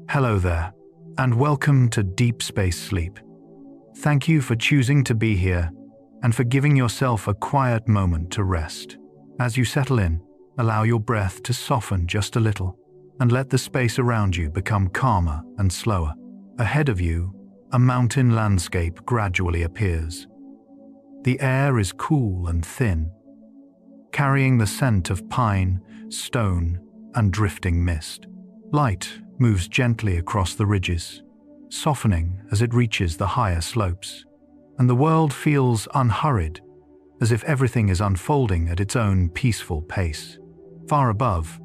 Hello there, and welcome to Deep Space Sleep. Thank you for choosing to be here and for giving yourself a quiet moment to rest. As you settle in, allow your breath to soften just a little and let the space around you become calmer and slower. Ahead of you, a mountain landscape gradually appears. The air is cool and thin, carrying the scent of pine, stone, and drifting mist. Light moves gently across the ridges, softening as it reaches the higher slopes, and the world feels unhurried, as if everything is unfolding at its own peaceful pace. Far above,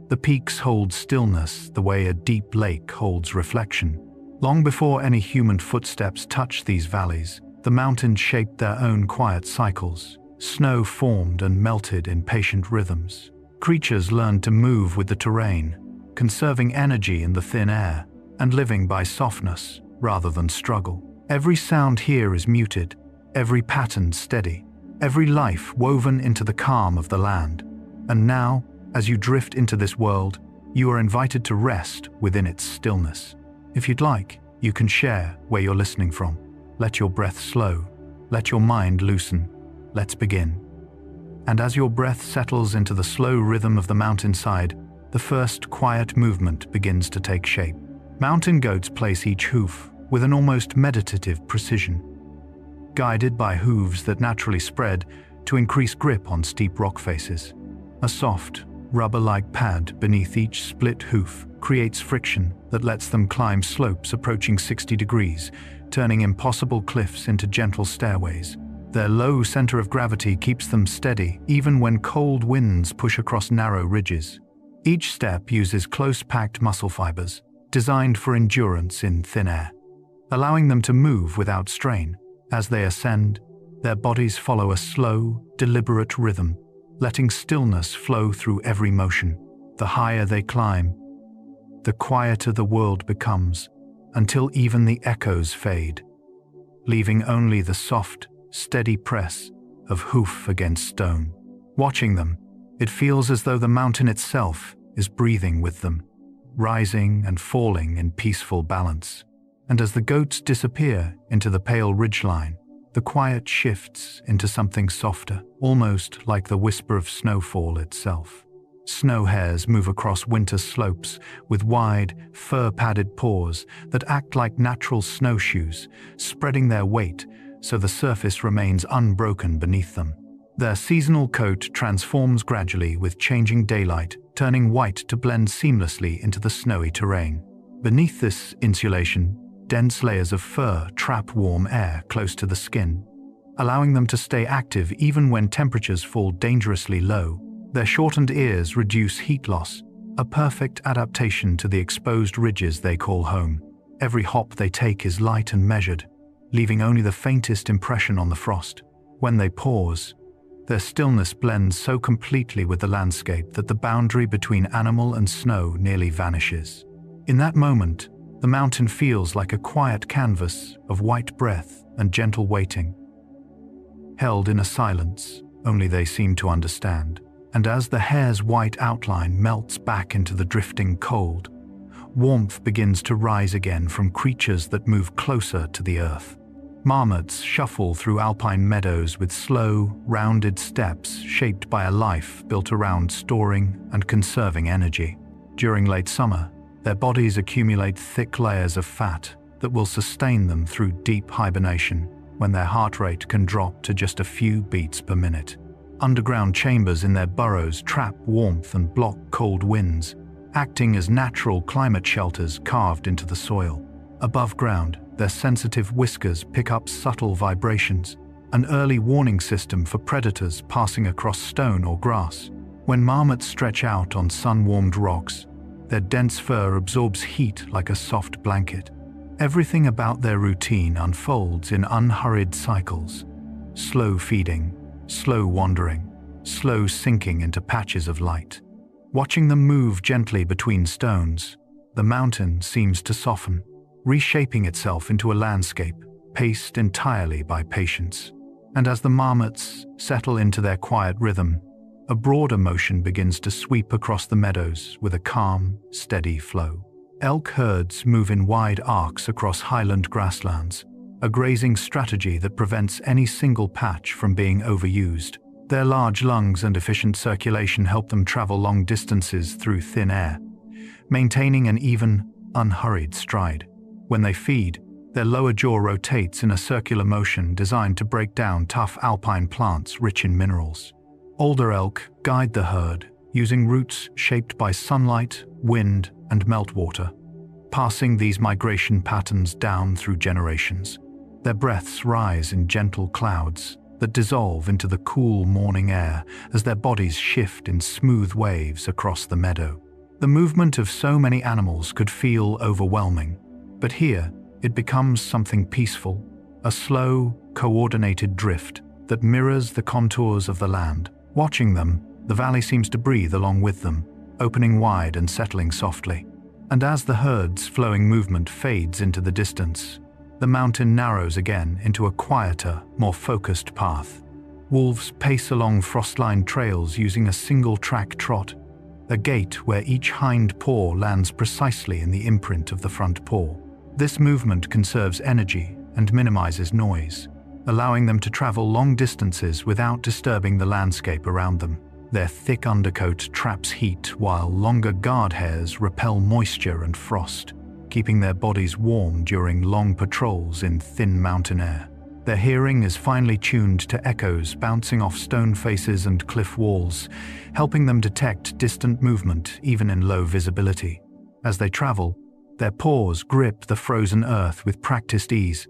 the peaks hold stillness the way a deep lake holds reflection. Long before any human footsteps touch these valleys, the mountains shaped their own quiet cycles. Snow formed and melted in patient rhythms. Creatures learned to move with the terrain, conserving energy in the thin air, and living by softness rather than struggle. Every sound here is muted, every pattern steady, every life woven into the calm of the land. And now, as you drift into this world, you are invited to rest within its stillness. If you'd like, you can share where you're listening from. Let your breath slow, let your mind loosen. Let's begin. And as your breath settles into the slow rhythm of the mountainside, the first quiet movement begins to take shape. Mountain goats place each hoof with an almost meditative precision, guided by hooves that naturally spread to increase grip on steep rock faces. A soft, rubber-like pad beneath each split hoof creates friction that lets them climb slopes approaching 60 degrees, turning impossible cliffs into gentle stairways. Their low center of gravity keeps them steady even when cold winds push across narrow ridges. Each step uses close-packed muscle fibers, designed for endurance in thin air, allowing them to move without strain. As they ascend, their bodies follow a slow, deliberate rhythm, letting stillness flow through every motion. The higher they climb, the quieter the world becomes, until even the echoes fade, leaving only the soft, steady press of hoof against stone. Watching them, it feels as though the mountain itself is breathing with them, rising and falling in peaceful balance. And as the goats disappear into the pale ridgeline, the quiet shifts into something softer, almost like the whisper of snowfall itself. Snow hares move across winter slopes with wide, fur-padded paws that act like natural snowshoes, spreading their weight so the surface remains unbroken beneath them. Their seasonal coat transforms gradually with changing daylight, turning white to blend seamlessly into the snowy terrain. Beneath this insulation, dense layers of fur trap warm air close to the skin, allowing them to stay active even when temperatures fall dangerously low. Their shortened ears reduce heat loss, a perfect adaptation to the exposed ridges they call home. Every hop they take is light and measured, leaving only the faintest impression on the frost. When they pause, their stillness blends so completely with the landscape that the boundary between animal and snow nearly vanishes. In that moment, the mountain feels like a quiet canvas of white breath and gentle waiting, held in a silence only they seem to understand. And as the hare's white outline melts back into the drifting cold, warmth begins to rise again from creatures that move closer to the earth. Marmots shuffle through alpine meadows with slow, rounded steps shaped by a life built around storing and conserving energy. During late summer, their bodies accumulate thick layers of fat that will sustain them through deep hibernation, when their heart rate can drop to just a few beats per minute. Underground chambers in their burrows trap warmth and block cold winds, acting as natural climate shelters carved into the soil. Above ground, their sensitive whiskers pick up subtle vibrations, an early warning system for predators passing across stone or grass. When marmots stretch out on sun-warmed rocks, their dense fur absorbs heat like a soft blanket. Everything about their routine unfolds in unhurried cycles: slow feeding, slow wandering, slow sinking into patches of light. Watching them move gently between stones, the mountain seems to soften, reshaping itself into a landscape paced entirely by patience. And as the marmots settle into their quiet rhythm, a broader motion begins to sweep across the meadows with a calm, steady flow. Elk herds move in wide arcs across highland grasslands, a grazing strategy that prevents any single patch from being overused. Their large lungs and efficient circulation help them travel long distances through thin air, maintaining an even, unhurried stride. When they feed, their lower jaw rotates in a circular motion designed to break down tough alpine plants rich in minerals. Older elk guide the herd, using routes shaped by sunlight, wind, and meltwater, passing these migration patterns down through generations. Their breaths rise in gentle clouds that dissolve into the cool morning air as their bodies shift in smooth waves across the meadow. The movement of so many animals could feel overwhelming, but here it becomes something peaceful, a slow, coordinated drift that mirrors the contours of the land. Watching them, the valley seems to breathe along with them, opening wide and settling softly. And as the herd's flowing movement fades into the distance, the mountain narrows again into a quieter, more focused path. Wolves pace along frost-lined trails using a single-track trot, a gait where each hind paw lands precisely in the imprint of the front paw. This movement conserves energy and minimizes noise, allowing them to travel long distances without disturbing the landscape around them. Their thick undercoat traps heat while longer guard hairs repel moisture and frost, keeping their bodies warm during long patrols in thin mountain air. Their hearing is finely tuned to echoes bouncing off stone faces and cliff walls, helping them detect distant movement even in low visibility. As they travel, their paws grip the frozen earth with practiced ease,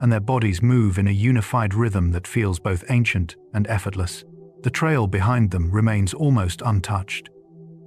and their bodies move in a unified rhythm that feels both ancient and effortless. The trail behind them remains almost untouched,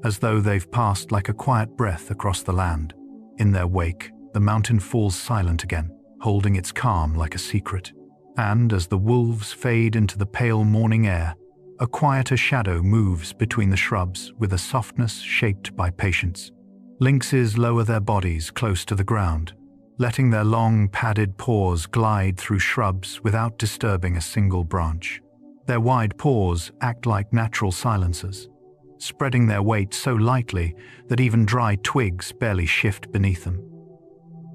as though they've passed like a quiet breath across the land. In their wake, the mountain falls silent again, holding its calm like a secret. And as the wolves fade into the pale morning air, a quieter shadow moves between the shrubs with a softness shaped by patience. Lynxes lower their bodies close to the ground, letting their long, padded paws glide through shrubs without disturbing a single branch. Their wide paws act like natural silencers, spreading their weight so lightly that even dry twigs barely shift beneath them.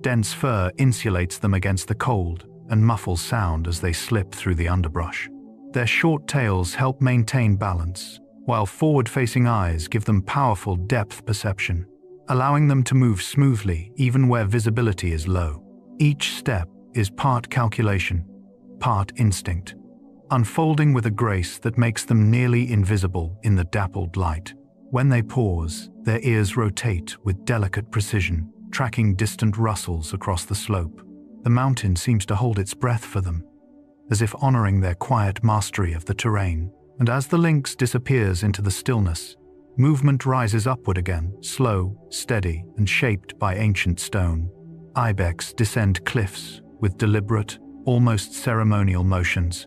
Dense fur insulates them against the cold and muffles sound as they slip through the underbrush. Their short tails help maintain balance, while forward-facing eyes give them powerful depth perception, allowing them to move smoothly even where visibility is low. Each step is part calculation, part instinct, unfolding with a grace that makes them nearly invisible in the dappled light. When they pause, their ears rotate with delicate precision, tracking distant rustles across the slope. The mountain seems to hold its breath for them, as if honoring their quiet mastery of the terrain. And as the lynx disappears into the stillness, movement rises upward again, slow, steady, and shaped by ancient stone. Ibex descend cliffs with deliberate, almost ceremonial motions,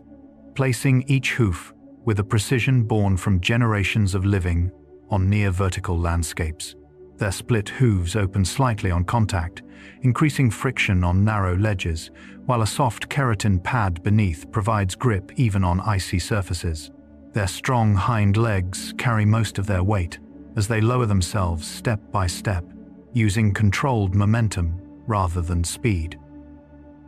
placing each hoof with a precision born from generations of living on near-vertical landscapes. Their split hooves open slightly on contact, increasing friction on narrow ledges, while a soft keratin pad beneath provides grip even on icy surfaces. Their strong hind legs carry most of their weight as they lower themselves step by step, using controlled momentum rather than speed.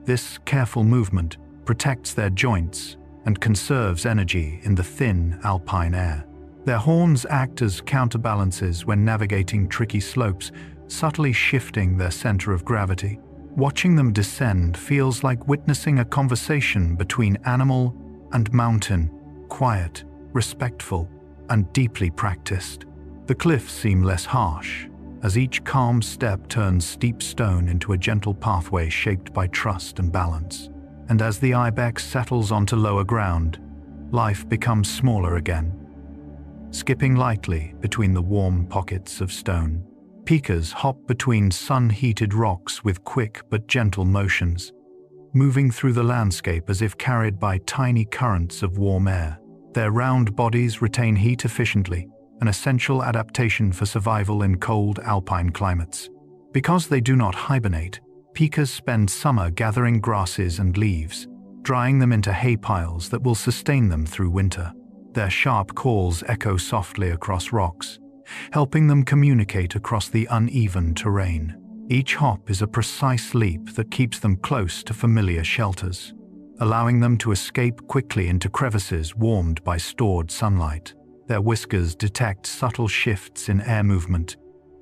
This careful movement protects their joints and conserves energy in the thin alpine air. Their horns act as counterbalances when navigating tricky slopes, subtly shifting their center of gravity. Watching them descend feels like witnessing a conversation between animal and mountain, quiet, respectful, and deeply practiced. The cliffs seem less harsh, as each calm step turns steep stone into a gentle pathway shaped by trust and balance. And as the ibex settles onto lower ground, life becomes smaller again, skipping lightly between the warm pockets of stone. Pikas hop between sun-heated rocks with quick but gentle motions, moving through the landscape as if carried by tiny currents of warm air. Their round bodies retain heat efficiently, an essential adaptation for survival in cold alpine climates. Because they do not hibernate, pikas spend summer gathering grasses and leaves, drying them into hay piles that will sustain them through winter. Their sharp calls echo softly across rocks, helping them communicate across the uneven terrain. Each hop is a precise leap that keeps them close to familiar shelters, allowing them to escape quickly into crevices warmed by stored sunlight. Their whiskers detect subtle shifts in air movement,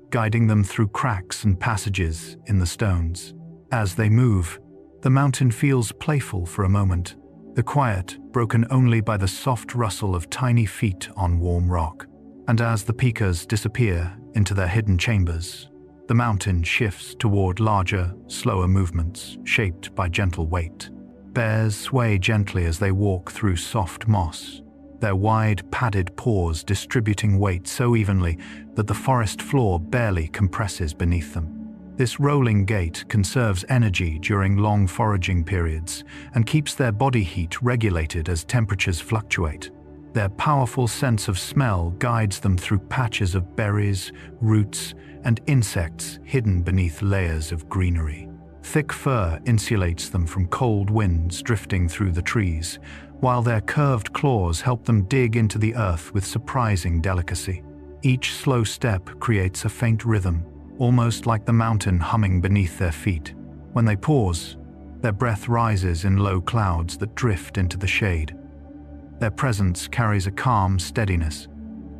guiding them through cracks and passages in the stones. As they move, the mountain feels playful for a moment, the quiet broken only by the soft rustle of tiny feet on warm rock. And as the peakers disappear into their hidden chambers, the mountain shifts toward larger, slower movements shaped by gentle weight. Bears sway gently as they walk through soft moss, their wide, padded paws distributing weight so evenly that the forest floor barely compresses beneath them. This rolling gait conserves energy during long foraging periods and keeps their body heat regulated as temperatures fluctuate. Their powerful sense of smell guides them through patches of berries, roots, and insects hidden beneath layers of greenery. Thick fur insulates them from cold winds drifting through the trees, while their curved claws help them dig into the earth with surprising delicacy. Each slow step creates a faint rhythm, almost like the mountain humming beneath their feet. When they pause, their breath rises in low clouds that drift into the shade. Their presence carries a calm steadiness,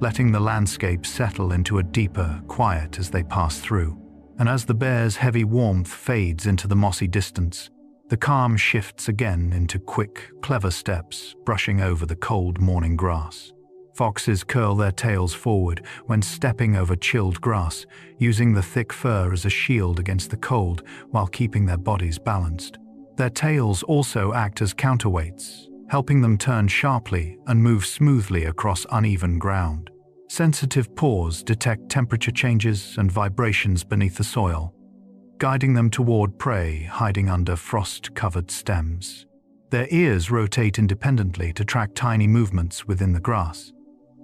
letting the landscape settle into a deeper quiet as they pass through. And as the bear's heavy warmth fades into the mossy distance, the calm shifts again into quick, clever steps, brushing over the cold morning grass. Foxes curl their tails forward when stepping over chilled grass, using the thick fur as a shield against the cold while keeping their bodies balanced. Their tails also act as counterweights, helping them turn sharply and move smoothly across uneven ground. Sensitive paws detect temperature changes and vibrations beneath the soil, guiding them toward prey hiding under frost-covered stems. Their ears rotate independently to track tiny movements within the grass,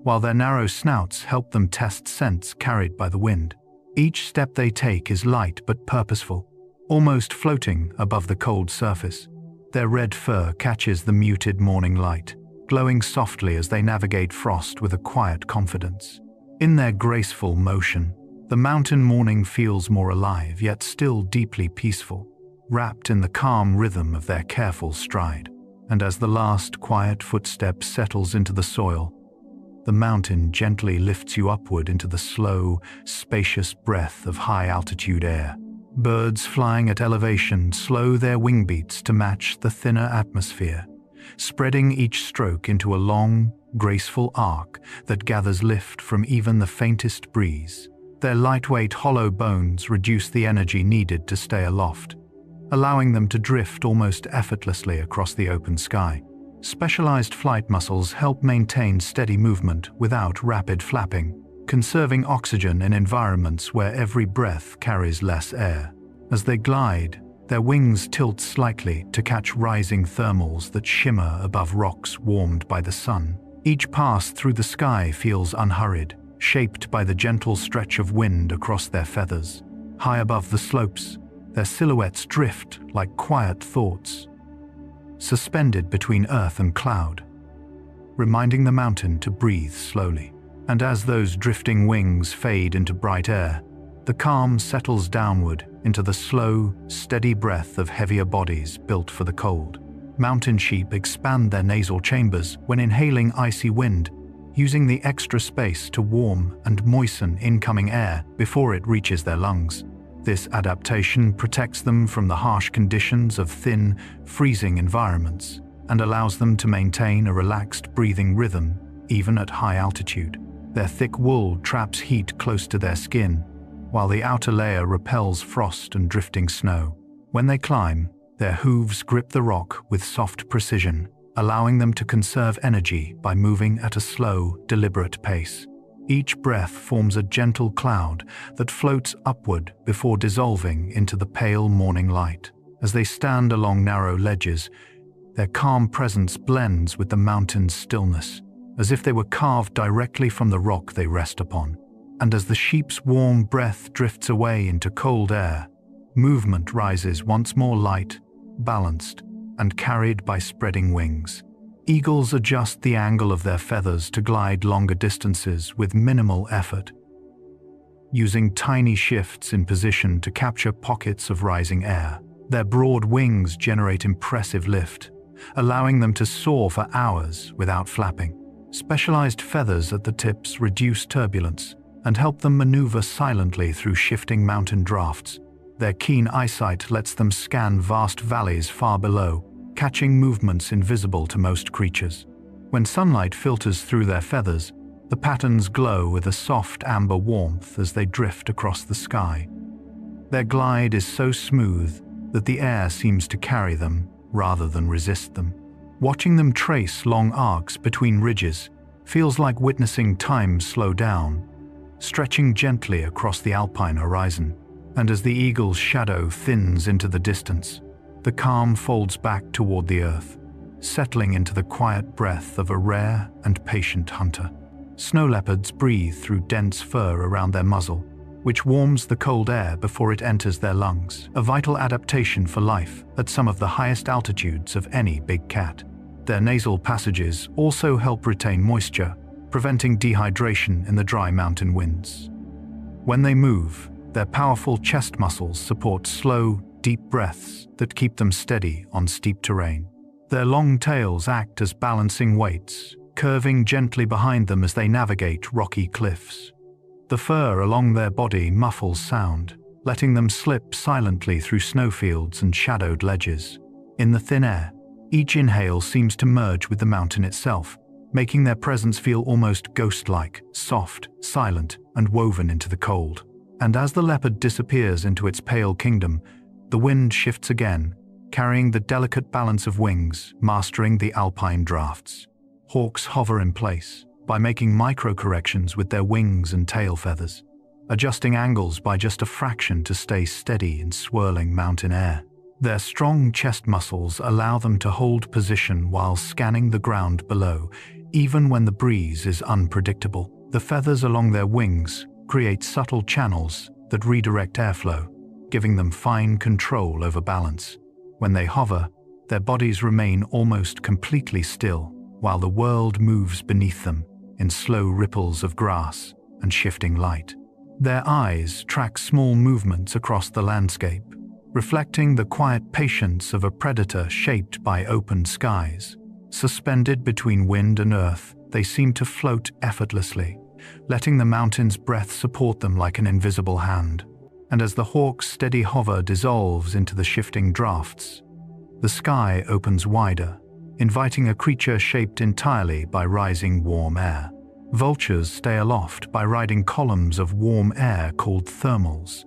while their narrow snouts help them test scents carried by the wind. Each step they take is light but purposeful, almost floating above the cold surface. Their red fur catches the muted morning light, glowing softly as they navigate frost with a quiet confidence. In their graceful motion, the mountain morning feels more alive yet still deeply peaceful, wrapped in the calm rhythm of their careful stride. And as the last quiet footstep settles into the soil, the mountain gently lifts you upward into the slow, spacious breath of high-altitude air. Birds flying at elevation slow their wing beats to match the thinner atmosphere, spreading each stroke into a long, graceful arc that gathers lift from even the faintest breeze. Their lightweight, hollow bones reduce the energy needed to stay aloft, allowing them to drift almost effortlessly across the open sky. Specialized flight muscles help maintain steady movement without rapid flapping, conserving oxygen in environments where every breath carries less air. As they glide, their wings tilt slightly to catch rising thermals that shimmer above rocks warmed by the sun. Each pass through the sky feels unhurried, shaped by the gentle stretch of wind across their feathers. High above the slopes, their silhouettes drift like quiet thoughts, suspended between earth and cloud, reminding the mountain to breathe slowly. And as those drifting wings fade into bright air, the calm settles downward into the slow, steady breath of heavier bodies built for the cold. Mountain sheep expand their nasal chambers when inhaling icy wind, using the extra space to warm and moisten incoming air before it reaches their lungs. This adaptation protects them from the harsh conditions of thin, freezing environments and allows them to maintain a relaxed breathing rhythm even at high altitude. Their thick wool traps heat close to their skin, while the outer layer repels frost and drifting snow. When they climb, their hooves grip the rock with soft precision, allowing them to conserve energy by moving at a slow, deliberate pace. Each breath forms a gentle cloud that floats upward before dissolving into the pale morning light. As they stand along narrow ledges, their calm presence blends with the mountain's stillness, as if they were carved directly from the rock they rest upon. And as the sheep's warm breath drifts away into cold air, movement rises once more light, balanced, and carried by spreading wings. Eagles adjust the angle of their feathers to glide longer distances with minimal effort, using tiny shifts in position to capture pockets of rising air. Their broad wings generate impressive lift, allowing them to soar for hours without flapping. Specialized feathers at the tips reduce turbulence and help them maneuver silently through shifting mountain drafts. Their keen eyesight lets them scan vast valleys far below, catching movements invisible to most creatures. When sunlight filters through their feathers, the patterns glow with a soft amber warmth as they drift across the sky. Their glide is so smooth that the air seems to carry them rather than resist them. Watching them trace long arcs between ridges feels like witnessing time slow down, stretching gently across the alpine horizon. And as the eagle's shadow thins into the distance, the calm folds back toward the earth, settling into the quiet breath of a rare and patient hunter. Snow leopards breathe through dense fur around their muzzle, which warms the cold air before it enters their lungs, a vital adaptation for life at some of the highest altitudes of any big cat. Their nasal passages also help retain moisture, preventing dehydration in the dry mountain winds. When they move, their powerful chest muscles support slow, deep breaths that keep them steady on steep terrain. Their long tails act as balancing weights, curving gently behind them as they navigate rocky cliffs. The fur along their body muffles sound, letting them slip silently through snowfields and shadowed ledges. In the thin air, each inhale seems to merge with the mountain itself, making their presence feel almost ghost-like, soft, silent, and woven into the cold. And as the leopard disappears into its pale kingdom, the wind shifts again, carrying the delicate balance of wings, mastering the alpine drafts. Hawks hover in place by making micro-corrections with their wings and tail feathers, adjusting angles by just a fraction to stay steady in swirling mountain air. Their strong chest muscles allow them to hold position while scanning the ground below, even when the breeze is unpredictable. The feathers along their wings create subtle channels that redirect airflow, giving them fine control over balance. When they hover, their bodies remain almost completely still, while the world moves beneath them in slow ripples of grass and shifting light. Their eyes track small movements across the landscape, reflecting the quiet patience of a predator shaped by open skies. Suspended between wind and earth, they seem to float effortlessly, letting the mountain's breath support them like an invisible hand. And as the hawk's steady hover dissolves into the shifting drafts, the sky opens wider, inviting a creature shaped entirely by rising warm air. Vultures stay aloft by riding columns of warm air called thermals,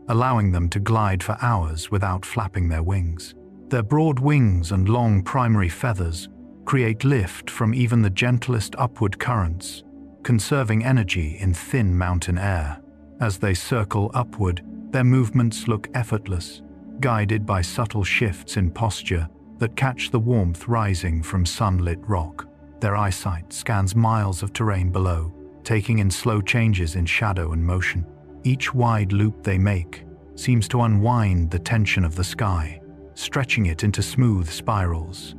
allowing them to glide for hours without flapping their wings. Their broad wings and long primary feathers create lift from even the gentlest upward currents, conserving energy in thin mountain air. As they circle upward, their movements look effortless, guided by subtle shifts in posture that catch the warmth rising from sunlit rock. Their eyesight scans miles of terrain below, taking in slow changes in shadow and motion. Each wide loop they make seems to unwind the tension of the sky, stretching it into smooth spirals.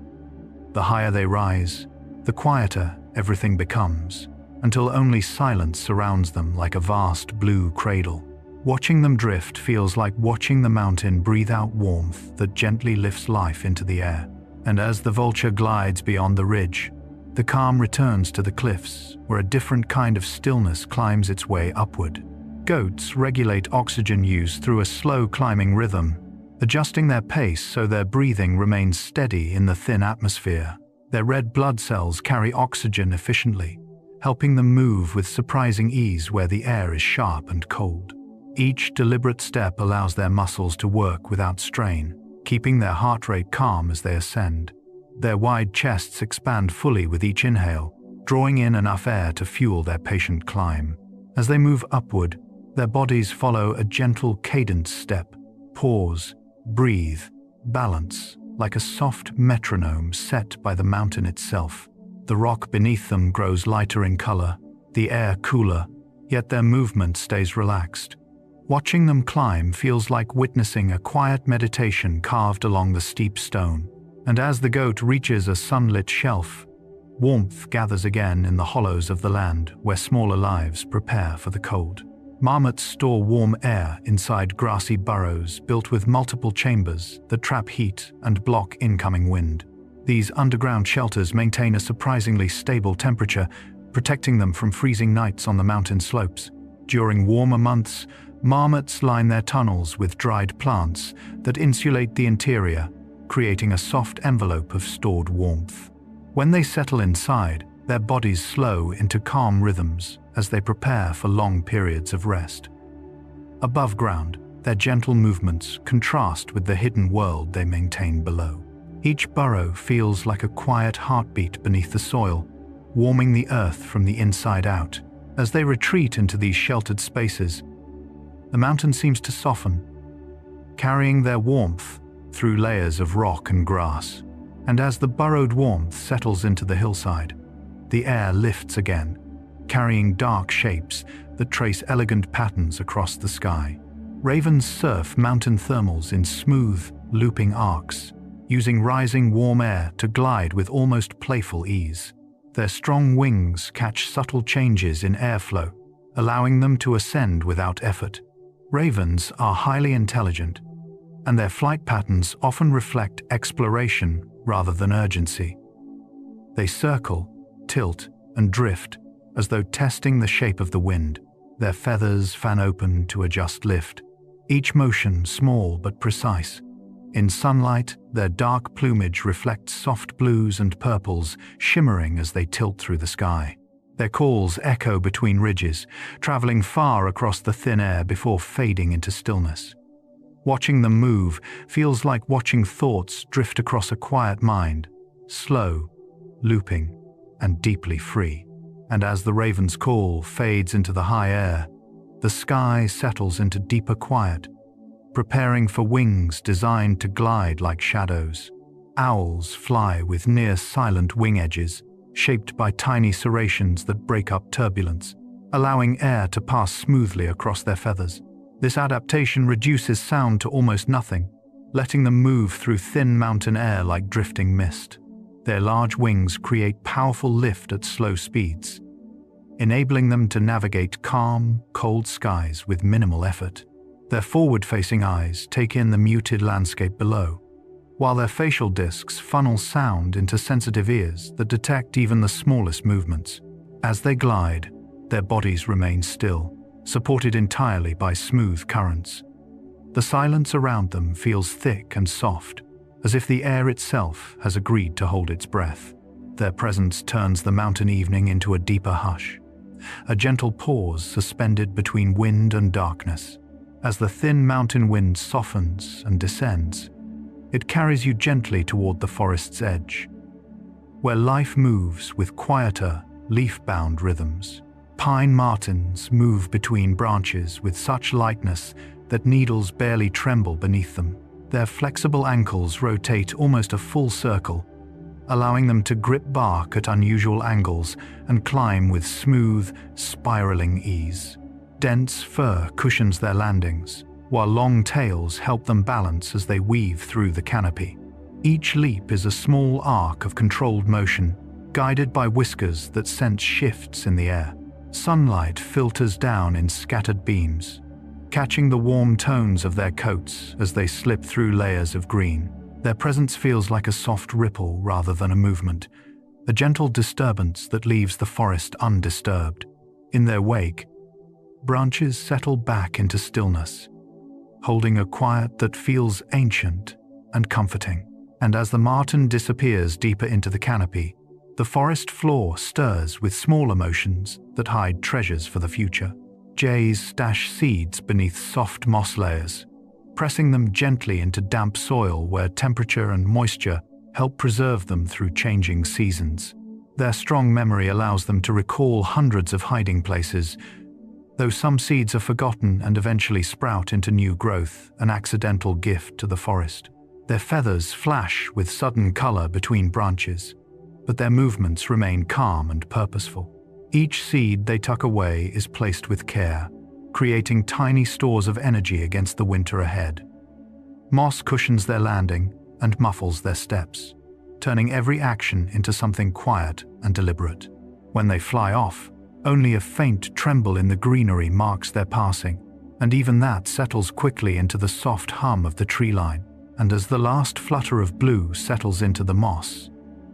The higher they rise, the quieter everything becomes, until only silence surrounds them like a vast blue cradle. Watching them drift feels like watching the mountain breathe out warmth that gently lifts life into the air. And as the vulture glides beyond the ridge, the calm returns to the cliffs, where a different kind of stillness climbs its way upward. Goats regulate oxygen use through a slow climbing rhythm, adjusting their pace so their breathing remains steady in the thin atmosphere. Their red blood cells carry oxygen efficiently, helping them move with surprising ease where the air is sharp and cold. Each deliberate step allows their muscles to work without strain, keeping their heart rate calm as they ascend. Their wide chests expand fully with each inhale, drawing in enough air to fuel their patient climb. As they move upward, their bodies follow a gentle cadence step, pause, breathe, balance, like a soft metronome set by the mountain itself. The rock beneath them grows lighter in color, the air cooler, yet their movement stays relaxed. Watching them climb feels like witnessing a quiet meditation carved along the steep stone. And as the goat reaches a sunlit shelf, warmth gathers again in the hollows of the land where smaller lives prepare for the cold. Marmots store warm air inside grassy burrows built with multiple chambers that trap heat and block incoming wind. These underground shelters maintain a surprisingly stable temperature, protecting them from freezing nights on the mountain slopes. During warmer months, marmots line their tunnels with dried plants that insulate the interior, creating a soft envelope of stored warmth. When they settle inside, their bodies slow into calm rhythms as they prepare for long periods of rest. Above ground, their gentle movements contrast with the hidden world they maintain below. Each burrow feels like a quiet heartbeat beneath the soil, warming the earth from the inside out. As they retreat into these sheltered spaces, the mountain seems to soften, carrying their warmth through layers of rock and grass. And as the burrowed warmth settles into the hillside, the air lifts again, carrying dark shapes that trace elegant patterns across the sky. Ravens surf mountain thermals in smooth, looping arcs, using rising warm air to glide with almost playful ease. Their strong wings catch subtle changes in airflow, allowing them to ascend without effort. Ravens are highly intelligent, and their flight patterns often reflect exploration rather than urgency. They circle, tilt, and drift as though testing the shape of the wind. Their feathers fan open to adjust lift, each motion small but precise. In sunlight, their dark plumage reflects soft blues and purples, shimmering as they tilt through the sky. Their calls echo between ridges, traveling far across the thin air before fading into stillness. Watching them move feels like watching thoughts drift across a quiet mind, slow, looping, and deeply free. And as the raven's call fades into the high air, the sky settles into deeper quiet, preparing for wings designed to glide like shadows. Owls fly with near-silent wing edges, shaped by tiny serrations that break up turbulence, allowing air to pass smoothly across their feathers. This adaptation reduces sound to almost nothing, letting them move through thin mountain air like drifting mist. Their large wings create powerful lift at slow speeds, enabling them to navigate calm, cold skies with minimal effort. Their forward-facing eyes take in the muted landscape below, while their facial discs funnel sound into sensitive ears that detect even the smallest movements. As they glide, their bodies remain still, supported entirely by smooth currents. The silence around them feels thick and soft, as if the air itself has agreed to hold its breath. Their presence turns the mountain evening into a deeper hush, a gentle pause suspended between wind and darkness. As the thin mountain wind softens and descends, it carries you gently toward the forest's edge, where life moves with quieter, leaf-bound rhythms. Pine martens move between branches with such lightness that needles barely tremble beneath them. Their flexible ankles rotate almost a full circle, allowing them to grip bark at unusual angles and climb with smooth, spiraling ease. Dense fur cushions their landings, while long tails help them balance as they weave through the canopy. Each leap is a small arc of controlled motion, guided by whiskers that sense shifts in the air. Sunlight filters down in scattered beams, catching the warm tones of their coats as they slip through layers of green. Their presence feels like a soft ripple rather than a movement, a gentle disturbance that leaves the forest undisturbed. In their wake, branches settle back into stillness, holding a quiet that feels ancient and comforting. And as the marten disappears deeper into the canopy, the forest floor stirs with small emotions that hide treasures for the future. Jays stash seeds beneath soft moss layers, pressing them gently into damp soil where temperature and moisture help preserve them through changing seasons. Their strong memory allows them to recall hundreds of hiding places, though some seeds are forgotten and eventually sprout into new growth, an accidental gift to the forest. Their feathers flash with sudden color between branches, but their movements remain calm and purposeful. Each seed they tuck away is placed with care, creating tiny stores of energy against the winter ahead. Moss cushions their landing and muffles their steps, turning every action into something quiet and deliberate. When they fly off, Only a faint tremble in the greenery marks their passing, and even that settles quickly into the soft hum of the tree line. And as the last flutter of blue settles into the moss,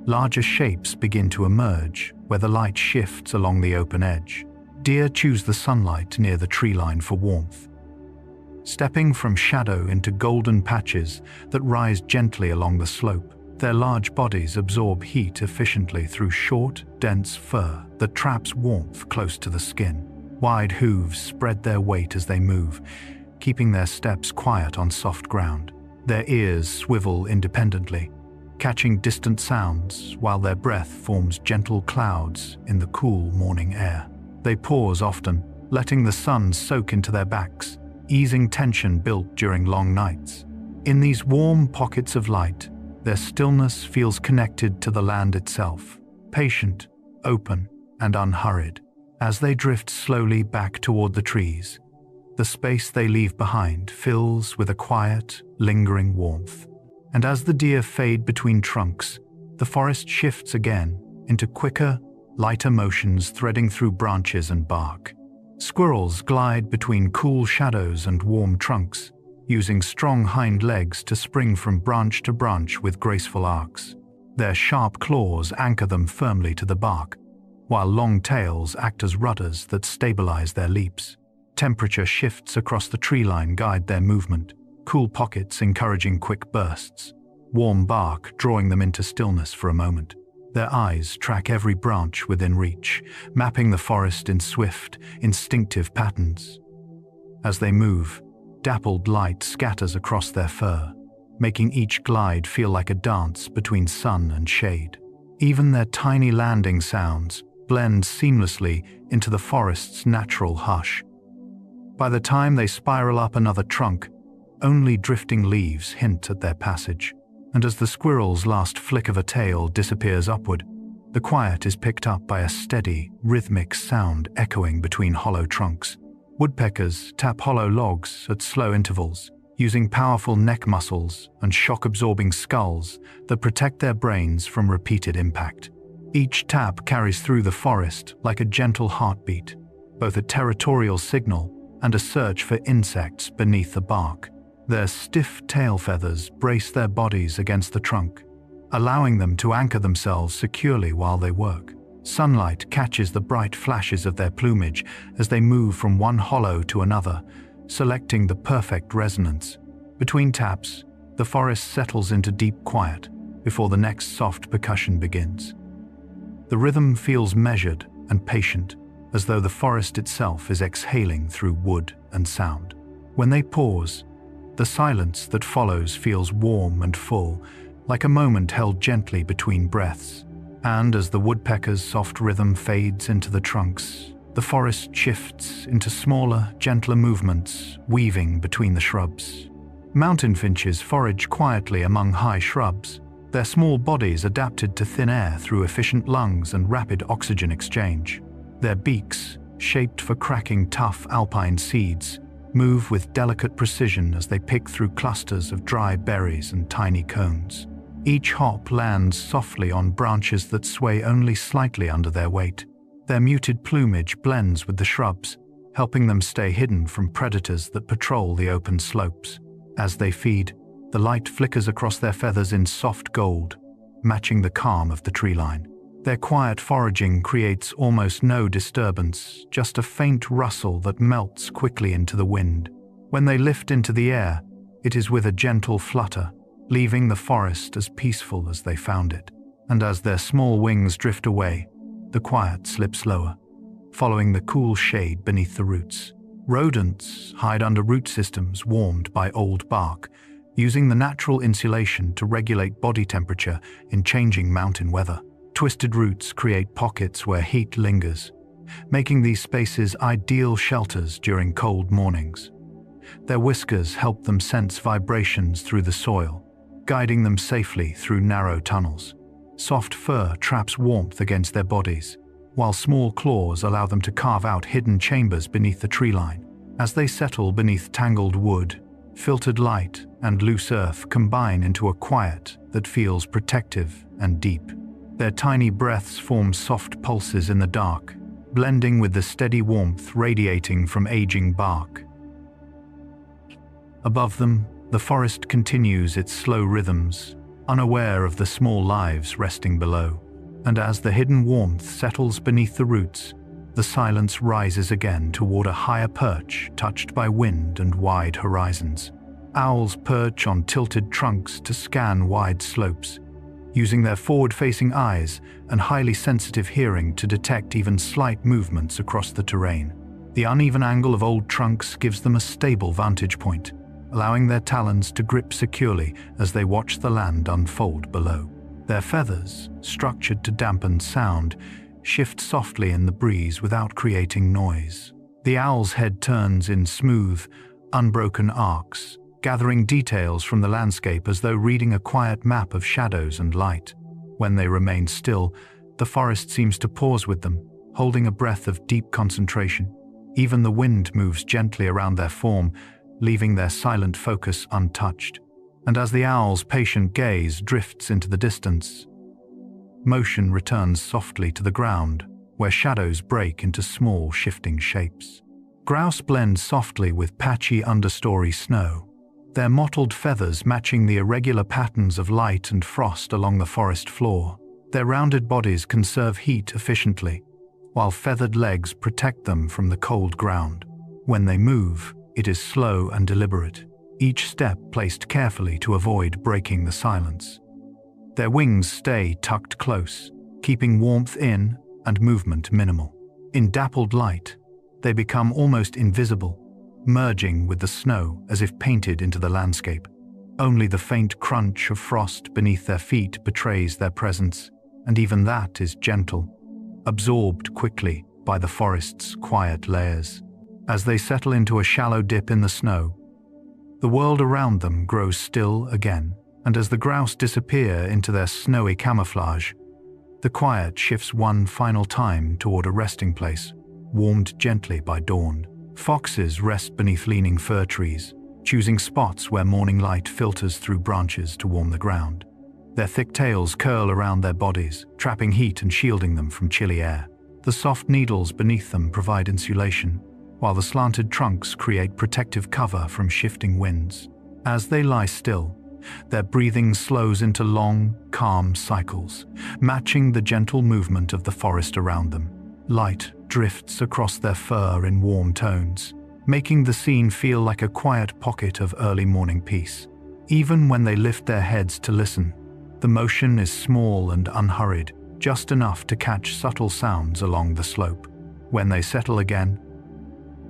larger shapes begin to emerge where the light shifts along the open edge. Deer choose the sunlight near the tree line for warmth, stepping from shadow into golden patches that rise gently along the slope. Their large bodies absorb heat efficiently through short, dense fur that traps warmth close to the skin. Wide hooves spread their weight as they move, keeping their steps quiet on soft ground. Their ears swivel independently, catching distant sounds while their breath forms gentle clouds in the cool morning air. They pause often, letting the sun soak into their backs, easing tension built during long nights. In these warm pockets of light, their stillness feels connected to the land itself, patient, open, and unhurried. As they drift slowly back toward the trees, the space they leave behind fills with a quiet, lingering warmth. And as the deer fade between trunks, the forest shifts again into quicker, lighter motions threading through branches and bark. Squirrels glide between cool shadows and warm trunks, using strong hind legs to spring from branch to branch with graceful arcs. Their sharp claws anchor them firmly to the bark, while long tails act as rudders that stabilize their leaps. Temperature shifts across the tree line guide their movement, cool pockets encouraging quick bursts, warm bark drawing them into stillness for a moment. Their eyes track every branch within reach, mapping the forest in swift, instinctive patterns. As they move, dappled light scatters across their fur, making each glide feel like a dance between sun and shade. Even their tiny landing sounds blend seamlessly into the forest's natural hush. By the time they spiral up another trunk, only drifting leaves hint at their passage, and as the squirrel's last flick of a tail disappears upward, the quiet is picked up by a steady, rhythmic sound echoing between hollow trunks. Woodpeckers tap hollow logs at slow intervals, using powerful neck muscles and shock-absorbing skulls that protect their brains from repeated impact. Each tap carries through the forest like a gentle heartbeat, both a territorial signal and a search for insects beneath the bark. Their stiff tail feathers brace their bodies against the trunk, allowing them to anchor themselves securely while they work. Sunlight catches the bright flashes of their plumage as they move from one hollow to another, selecting the perfect resonance. Between taps, the forest settles into deep quiet before the next soft percussion begins. The rhythm feels measured and patient, as though the forest itself is exhaling through wood and sound. When they pause, the silence that follows feels warm and full, like a moment held gently between breaths. And as the woodpecker's soft rhythm fades into the trunks, the forest shifts into smaller, gentler movements, weaving between the shrubs. Mountain finches forage quietly among high shrubs, their small bodies adapted to thin air through efficient lungs and rapid oxygen exchange. Their beaks, shaped for cracking tough alpine seeds, move with delicate precision as they pick through clusters of dry berries and tiny cones. Each hop lands softly on branches that sway only slightly under their weight. Their muted plumage blends with the shrubs, helping them stay hidden from predators that patrol the open slopes. As they feed, the light flickers across their feathers in soft gold, matching the calm of the tree line. Their quiet foraging creates almost no disturbance, just a faint rustle that melts quickly into the wind. When they lift into the air, it is with a gentle flutter, leaving the forest as peaceful as they found it. And as their small wings drift away, the quiet slips lower, following the cool shade beneath the roots. Rodents hide under root systems warmed by old bark, using the natural insulation to regulate body temperature in changing mountain weather. Twisted roots create pockets where heat lingers, making these spaces ideal shelters during cold mornings. Their whiskers help them sense vibrations through the soil, guiding them safely through narrow tunnels. Soft fur traps warmth against their bodies, while small claws allow them to carve out hidden chambers beneath the tree line. As they settle beneath tangled wood, filtered light and loose earth combine into a quiet that feels protective and deep. Their tiny breaths form soft pulses in the dark, blending with the steady warmth radiating from aging bark. Above them, the forest continues its slow rhythms, unaware of the small lives resting below. And as the hidden warmth settles beneath the roots, the silence rises again toward a higher perch touched by wind and wide horizons. Owls perch on tilted trunks to scan wide slopes, using their forward-facing eyes and highly sensitive hearing to detect even slight movements across the terrain. The uneven angle of old trunks gives them a stable vantage point, allowing their talons to grip securely as they watch the land unfold below. Their feathers, structured to dampen sound, shift softly in the breeze without creating noise. The owl's head turns in smooth, unbroken arcs, gathering details from the landscape as though reading a quiet map of shadows and light. When they remain still, the forest seems to pause with them, holding a breath of deep concentration. Even the wind moves gently around their form, leaving their silent focus untouched. And as the owl's patient gaze drifts into the distance, motion returns softly to the ground, where shadows break into small, shifting shapes. Grouse blend softly with patchy understory snow, their mottled feathers matching the irregular patterns of light and frost along the forest floor. Their rounded bodies conserve heat efficiently, while feathered legs protect them from the cold ground. When they move, it is slow and deliberate, each step placed carefully to avoid breaking the silence. Their wings stay tucked close, keeping warmth in and movement minimal. In dappled light, they become almost invisible, merging with the snow as if painted into the landscape. Only the faint crunch of frost beneath their feet betrays their presence, and even that is gentle, absorbed quickly by the forest's quiet layers. As they settle into a shallow dip in the snow, the world around them grows still again, and as the grouse disappear into their snowy camouflage, the quiet shifts one final time toward a resting place, warmed gently by dawn. Foxes rest beneath leaning fir trees, choosing spots where morning light filters through branches to warm the ground. Their thick tails curl around their bodies, trapping heat and shielding them from chilly air. The soft needles beneath them provide insulation, while the slanted trunks create protective cover from shifting winds. As they lie still, their breathing slows into long, calm cycles, matching the gentle movement of the forest around them. Light drifts across their fur in warm tones, making the scene feel like a quiet pocket of early morning peace. Even when they lift their heads to listen, the motion is small and unhurried, just enough to catch subtle sounds along the slope. When they settle again,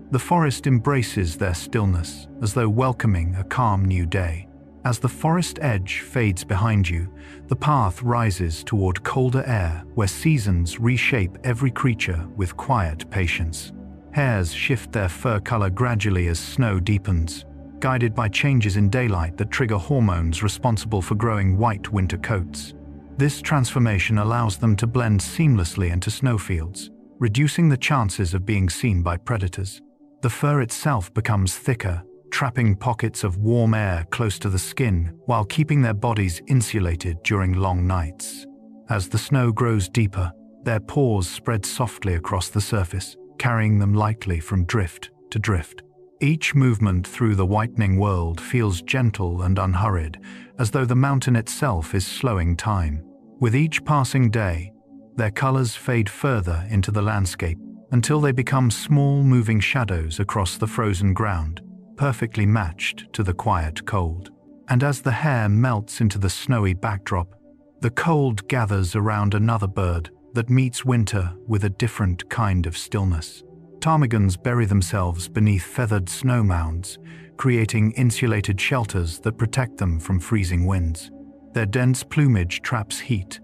the forest embraces their stillness as though welcoming a calm new day. As the forest edge fades behind you, the path rises toward colder air where seasons reshape every creature with quiet patience. Hares shift their fur color gradually as snow deepens, guided by changes in daylight that trigger hormones responsible for growing white winter coats. This transformation allows them to blend seamlessly into snowfields, reducing the chances of being seen by predators. The fur itself becomes thicker, trapping pockets of warm air close to the skin while keeping their bodies insulated during long nights. As the snow grows deeper, their paws spread softly across the surface, carrying them lightly from drift to drift. Each movement through the whitening world feels gentle and unhurried, as though the mountain itself is slowing time. With each passing day, their colors fade further into the landscape, until they become small moving shadows across the frozen ground, perfectly matched to the quiet cold. And as the hare melts into the snowy backdrop, the cold gathers around another bird that meets winter with a different kind of stillness. Ptarmigans bury themselves beneath feathered snow mounds, creating insulated shelters that protect them from freezing winds. Their dense plumage traps heat,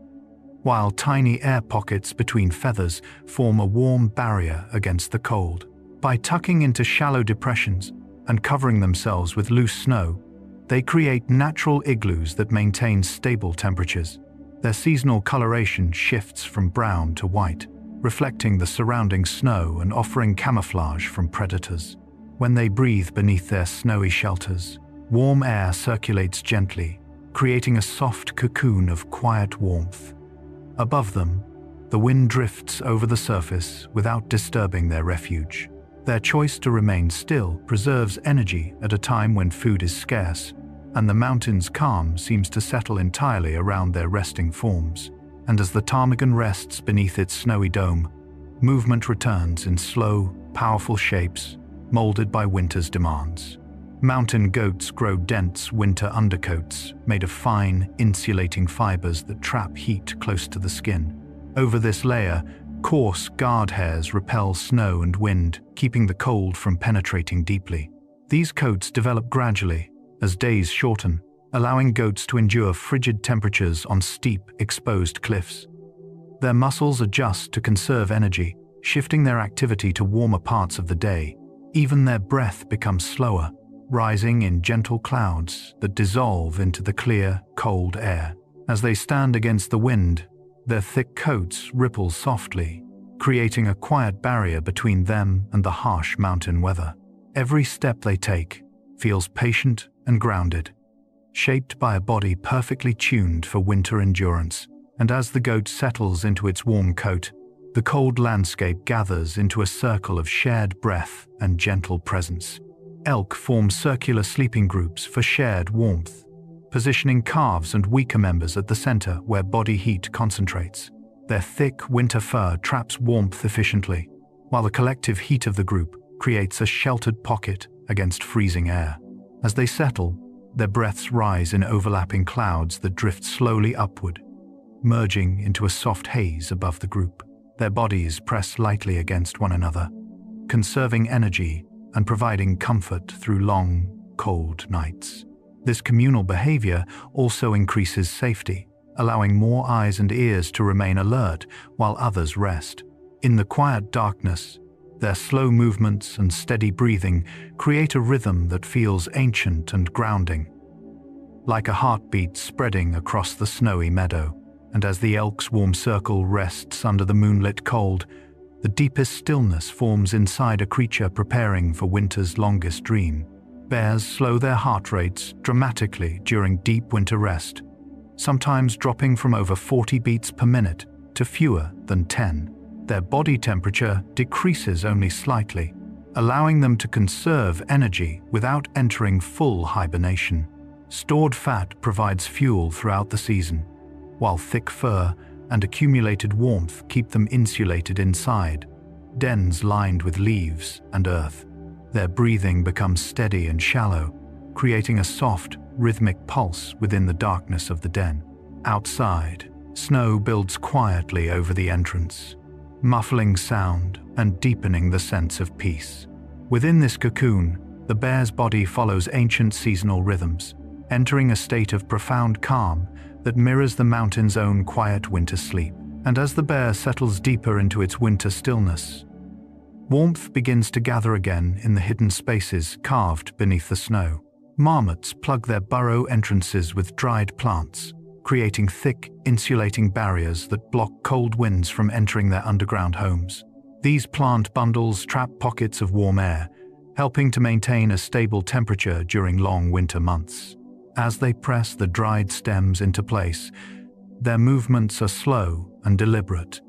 while tiny air pockets between feathers form a warm barrier against the cold. By tucking into shallow depressions and covering themselves with loose snow, they create natural igloos that maintain stable temperatures. Their seasonal coloration shifts from brown to white, reflecting the surrounding snow and offering camouflage from predators. When they breathe beneath their snowy shelters, warm air circulates gently, creating a soft cocoon of quiet warmth. Above them, The wind drifts over the surface without disturbing their refuge. Their choice to remain still preserves energy at a time when food is scarce, and the mountain's calm seems to settle entirely around their resting forms. And as the ptarmigan rests beneath its snowy dome, movement returns in slow, powerful shapes, molded by winter's demands. Mountain goats grow dense winter undercoats made of fine, insulating fibers that trap heat close to the skin. Over this layer, coarse guard hairs repel snow and wind, keeping the cold from penetrating deeply. These coats develop gradually as days shorten, allowing goats to endure frigid temperatures on steep, exposed cliffs. Their muscles adjust to conserve energy, shifting their activity to warmer parts of the day. Even their breath becomes slower, rising in gentle clouds that dissolve into the clear, cold air. As they stand against the wind, their thick coats ripple softly, creating a quiet barrier between them and the harsh mountain weather. Every step they take feels patient and grounded, shaped by a body perfectly tuned for winter endurance. And as the goat settles into its warm coat, the cold landscape gathers into a circle of shared breath and gentle presence. Elk form circular sleeping groups for shared warmth, positioning calves and weaker members at the center where body heat concentrates. Their thick winter fur traps warmth efficiently, while the collective heat of the group creates a sheltered pocket against freezing air. As they settle, their breaths rise in overlapping clouds that drift slowly upward, merging into a soft haze above the group. Their bodies press lightly against one another, conserving energy and providing comfort through long, cold nights. This communal behavior also increases safety, allowing more eyes and ears to remain alert while others rest. In the quiet darkness, their slow movements and steady breathing create a rhythm that feels ancient and grounding, like a heartbeat spreading across the snowy meadow. And as the elk's warm circle rests under the moonlit cold, the deepest stillness forms inside a creature preparing for winter's longest dream. Bears slow their heart rates dramatically during deep winter rest, sometimes dropping from over 40 beats per minute to fewer than 10. Their body temperature decreases only slightly, allowing them to conserve energy without entering full hibernation. Stored fat provides fuel throughout the season, while thick fur and accumulated warmth keep them insulated inside dens lined with leaves and earth. Their breathing becomes steady and shallow, creating a soft, rhythmic pulse within the darkness of the den. Outside, snow builds quietly over the entrance, muffling sound and deepening the sense of peace. Within this cocoon, the bear's body follows ancient seasonal rhythms, entering a state of profound calm that mirrors the mountain's own quiet winter sleep. And as the bear settles deeper into its winter stillness, warmth begins to gather again in the hidden spaces carved beneath the snow. Marmots plug their burrow entrances with dried plants, creating thick, insulating barriers that block cold winds from entering their underground homes. These plant bundles trap pockets of warm air, helping to maintain a stable temperature during long winter months. As they press the dried stems into place, their movements are slow and deliberate,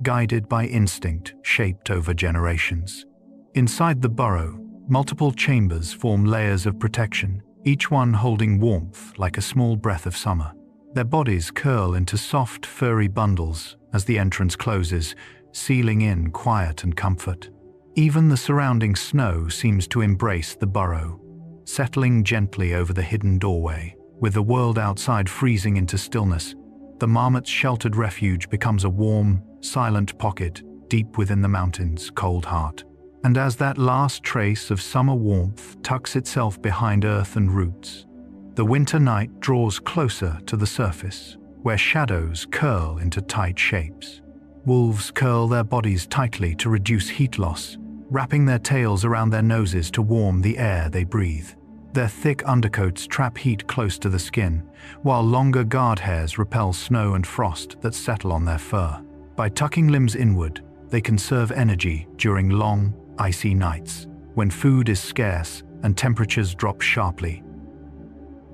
guided by instinct shaped over generations. Inside the burrow, multiple chambers form layers of protection, each one holding warmth like a small breath of summer. Their bodies curl into soft, furry bundles as the entrance closes, sealing in quiet and comfort. Even the surrounding snow seems to embrace the burrow, settling gently over the hidden doorway. With the world outside freezing into stillness, the marmot's sheltered refuge becomes a warm, silent pocket deep within the mountain's cold heart. And as that last trace of summer warmth tucks itself behind earth and roots, the winter night draws closer to the surface, where shadows curl into tight shapes. Wolves curl their bodies tightly to reduce heat loss, wrapping their tails around their noses to warm the air they breathe. Their thick undercoats trap heat close to the skin, while longer guard hairs repel snow and frost that settle on their fur. By tucking limbs inward, they conserve energy during long, icy nights, when food is scarce and temperatures drop sharply.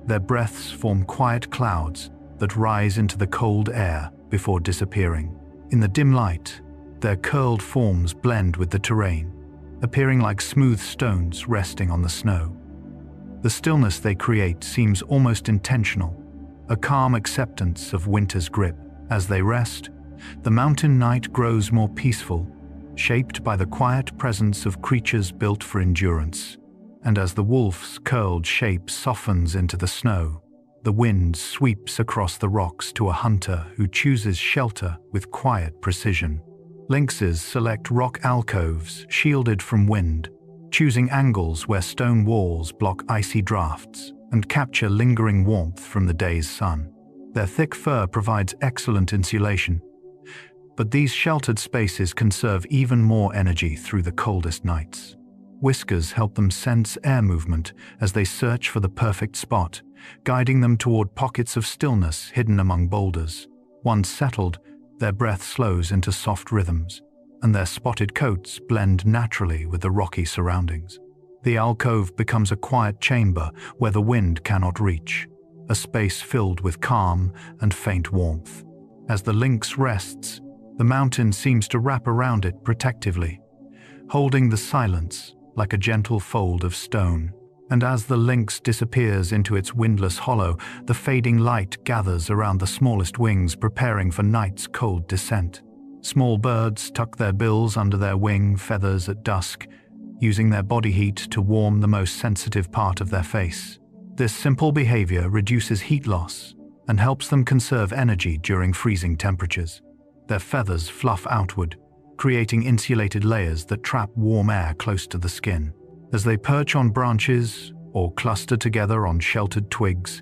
Their breaths form quiet clouds that rise into the cold air before disappearing. In the dim light, their curled forms blend with the terrain, appearing like smooth stones resting on the snow. The stillness they create seems almost intentional, a calm acceptance of winter's grip. As they rest, the mountain night grows more peaceful, shaped by the quiet presence of creatures built for endurance. And as the wolf's curled shape softens into the snow, the wind sweeps across the rocks to a hunter who chooses shelter with quiet precision. Lynxes select rock alcoves shielded from wind, choosing angles where stone walls block icy drafts and capture lingering warmth from the day's sun. Their thick fur provides excellent insulation, but these sheltered spaces conserve even more energy through the coldest nights. Whiskers help them sense air movement as they search for the perfect spot, guiding them toward pockets of stillness hidden among boulders. Once settled, their breath slows into soft rhythms, and their spotted coats blend naturally with the rocky surroundings. The alcove becomes a quiet chamber where the wind cannot reach, a space filled with calm and faint warmth. As the lynx rests, the mountain seems to wrap around it protectively, holding the silence like a gentle fold of stone. And as the lynx disappears into its windless hollow, the fading light gathers around the smallest wings, preparing for night's cold descent. Small birds tuck their bills under their wing feathers at dusk, using their body heat to warm the most sensitive part of their face. This simple behavior reduces heat loss and helps them conserve energy during freezing temperatures. Their feathers fluff outward, creating insulated layers that trap warm air close to the skin. As they perch on branches or cluster together on sheltered twigs,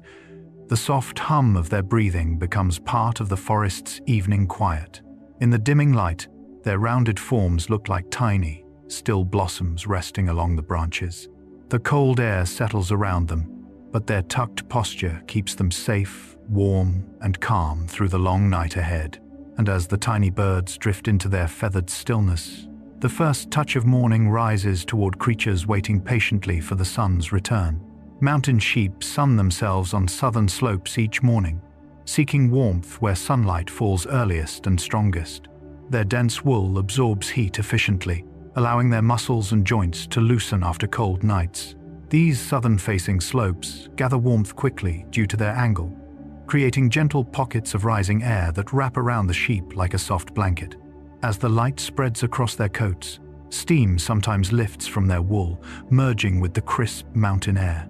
the soft hum of their breathing becomes part of the forest's evening quiet. In the dimming light, their rounded forms look like tiny, still blossoms resting along the branches. The cold air settles around them, but their tucked posture keeps them safe, warm, and calm through the long night ahead. And as the tiny birds drift into their feathered stillness, the first touch of morning rises toward creatures waiting patiently for the sun's return. Mountain sheep sun themselves on southern slopes each morning, seeking warmth where sunlight falls earliest and strongest. Their dense wool absorbs heat efficiently, allowing their muscles and joints to loosen after cold nights. These southern-facing slopes gather warmth quickly due to their angle, creating gentle pockets of rising air that wrap around the sheep like a soft blanket. As the light spreads across their coats, steam sometimes lifts from their wool, merging with the crisp mountain air.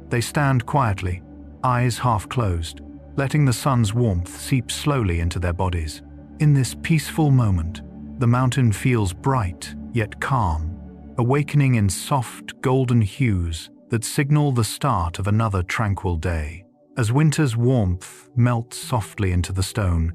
They stand quietly, eyes half closed, letting the sun's warmth seep slowly into their bodies. In this peaceful moment, the mountain feels bright yet calm, awakening in soft golden hues that signal the start of another tranquil day. As winter's warmth melts softly into the stone,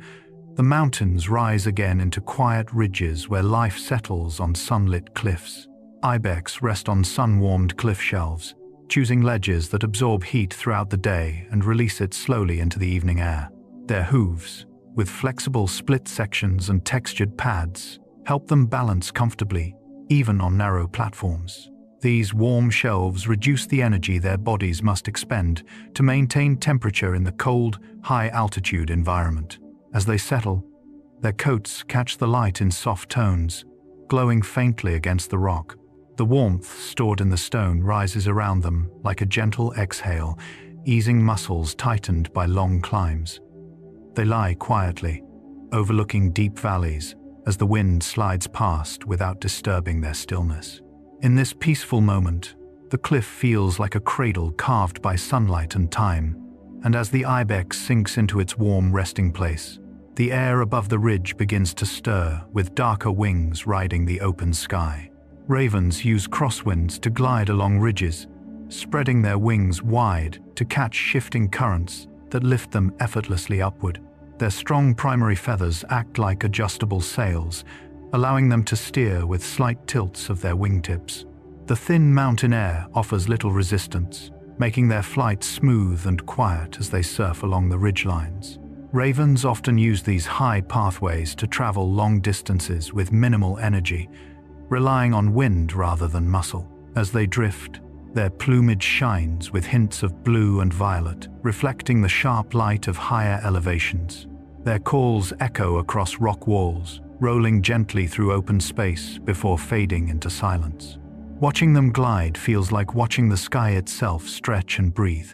the mountains rise again into quiet ridges where life settles on sunlit cliffs. Ibex rest on sun-warmed cliff shelves, choosing ledges that absorb heat throughout the day and release it slowly into the evening air. Their hooves, with flexible split sections and textured pads, help them balance comfortably, even on narrow platforms. These warm shelves reduce the energy their bodies must expend to maintain temperature in the cold, high-altitude environment. As they settle, their coats catch the light in soft tones, glowing faintly against the rock. The warmth stored in the stone rises around them like a gentle exhale, easing muscles tightened by long climbs. They lie quietly, overlooking deep valleys as the wind slides past without disturbing their stillness. In this peaceful moment, the cliff feels like a cradle carved by sunlight and time, and as the ibex sinks into its warm resting place, the air above the ridge begins to stir, with darker wings riding the open sky. Ravens use crosswinds to glide along ridges, spreading their wings wide to catch shifting currents that lift them effortlessly upward. Their strong primary feathers act like adjustable sails, allowing them to steer with slight tilts of their wingtips. The thin mountain air offers little resistance, making their flight smooth and quiet as they surf along the ridgelines. Ravens often use these high pathways to travel long distances with minimal energy, relying on wind rather than muscle. As they drift, their plumage shines with hints of blue and violet, reflecting the sharp light of higher elevations. Their calls echo across rock walls, rolling gently through open space before fading into silence. Watching them glide feels like watching the sky itself stretch and breathe.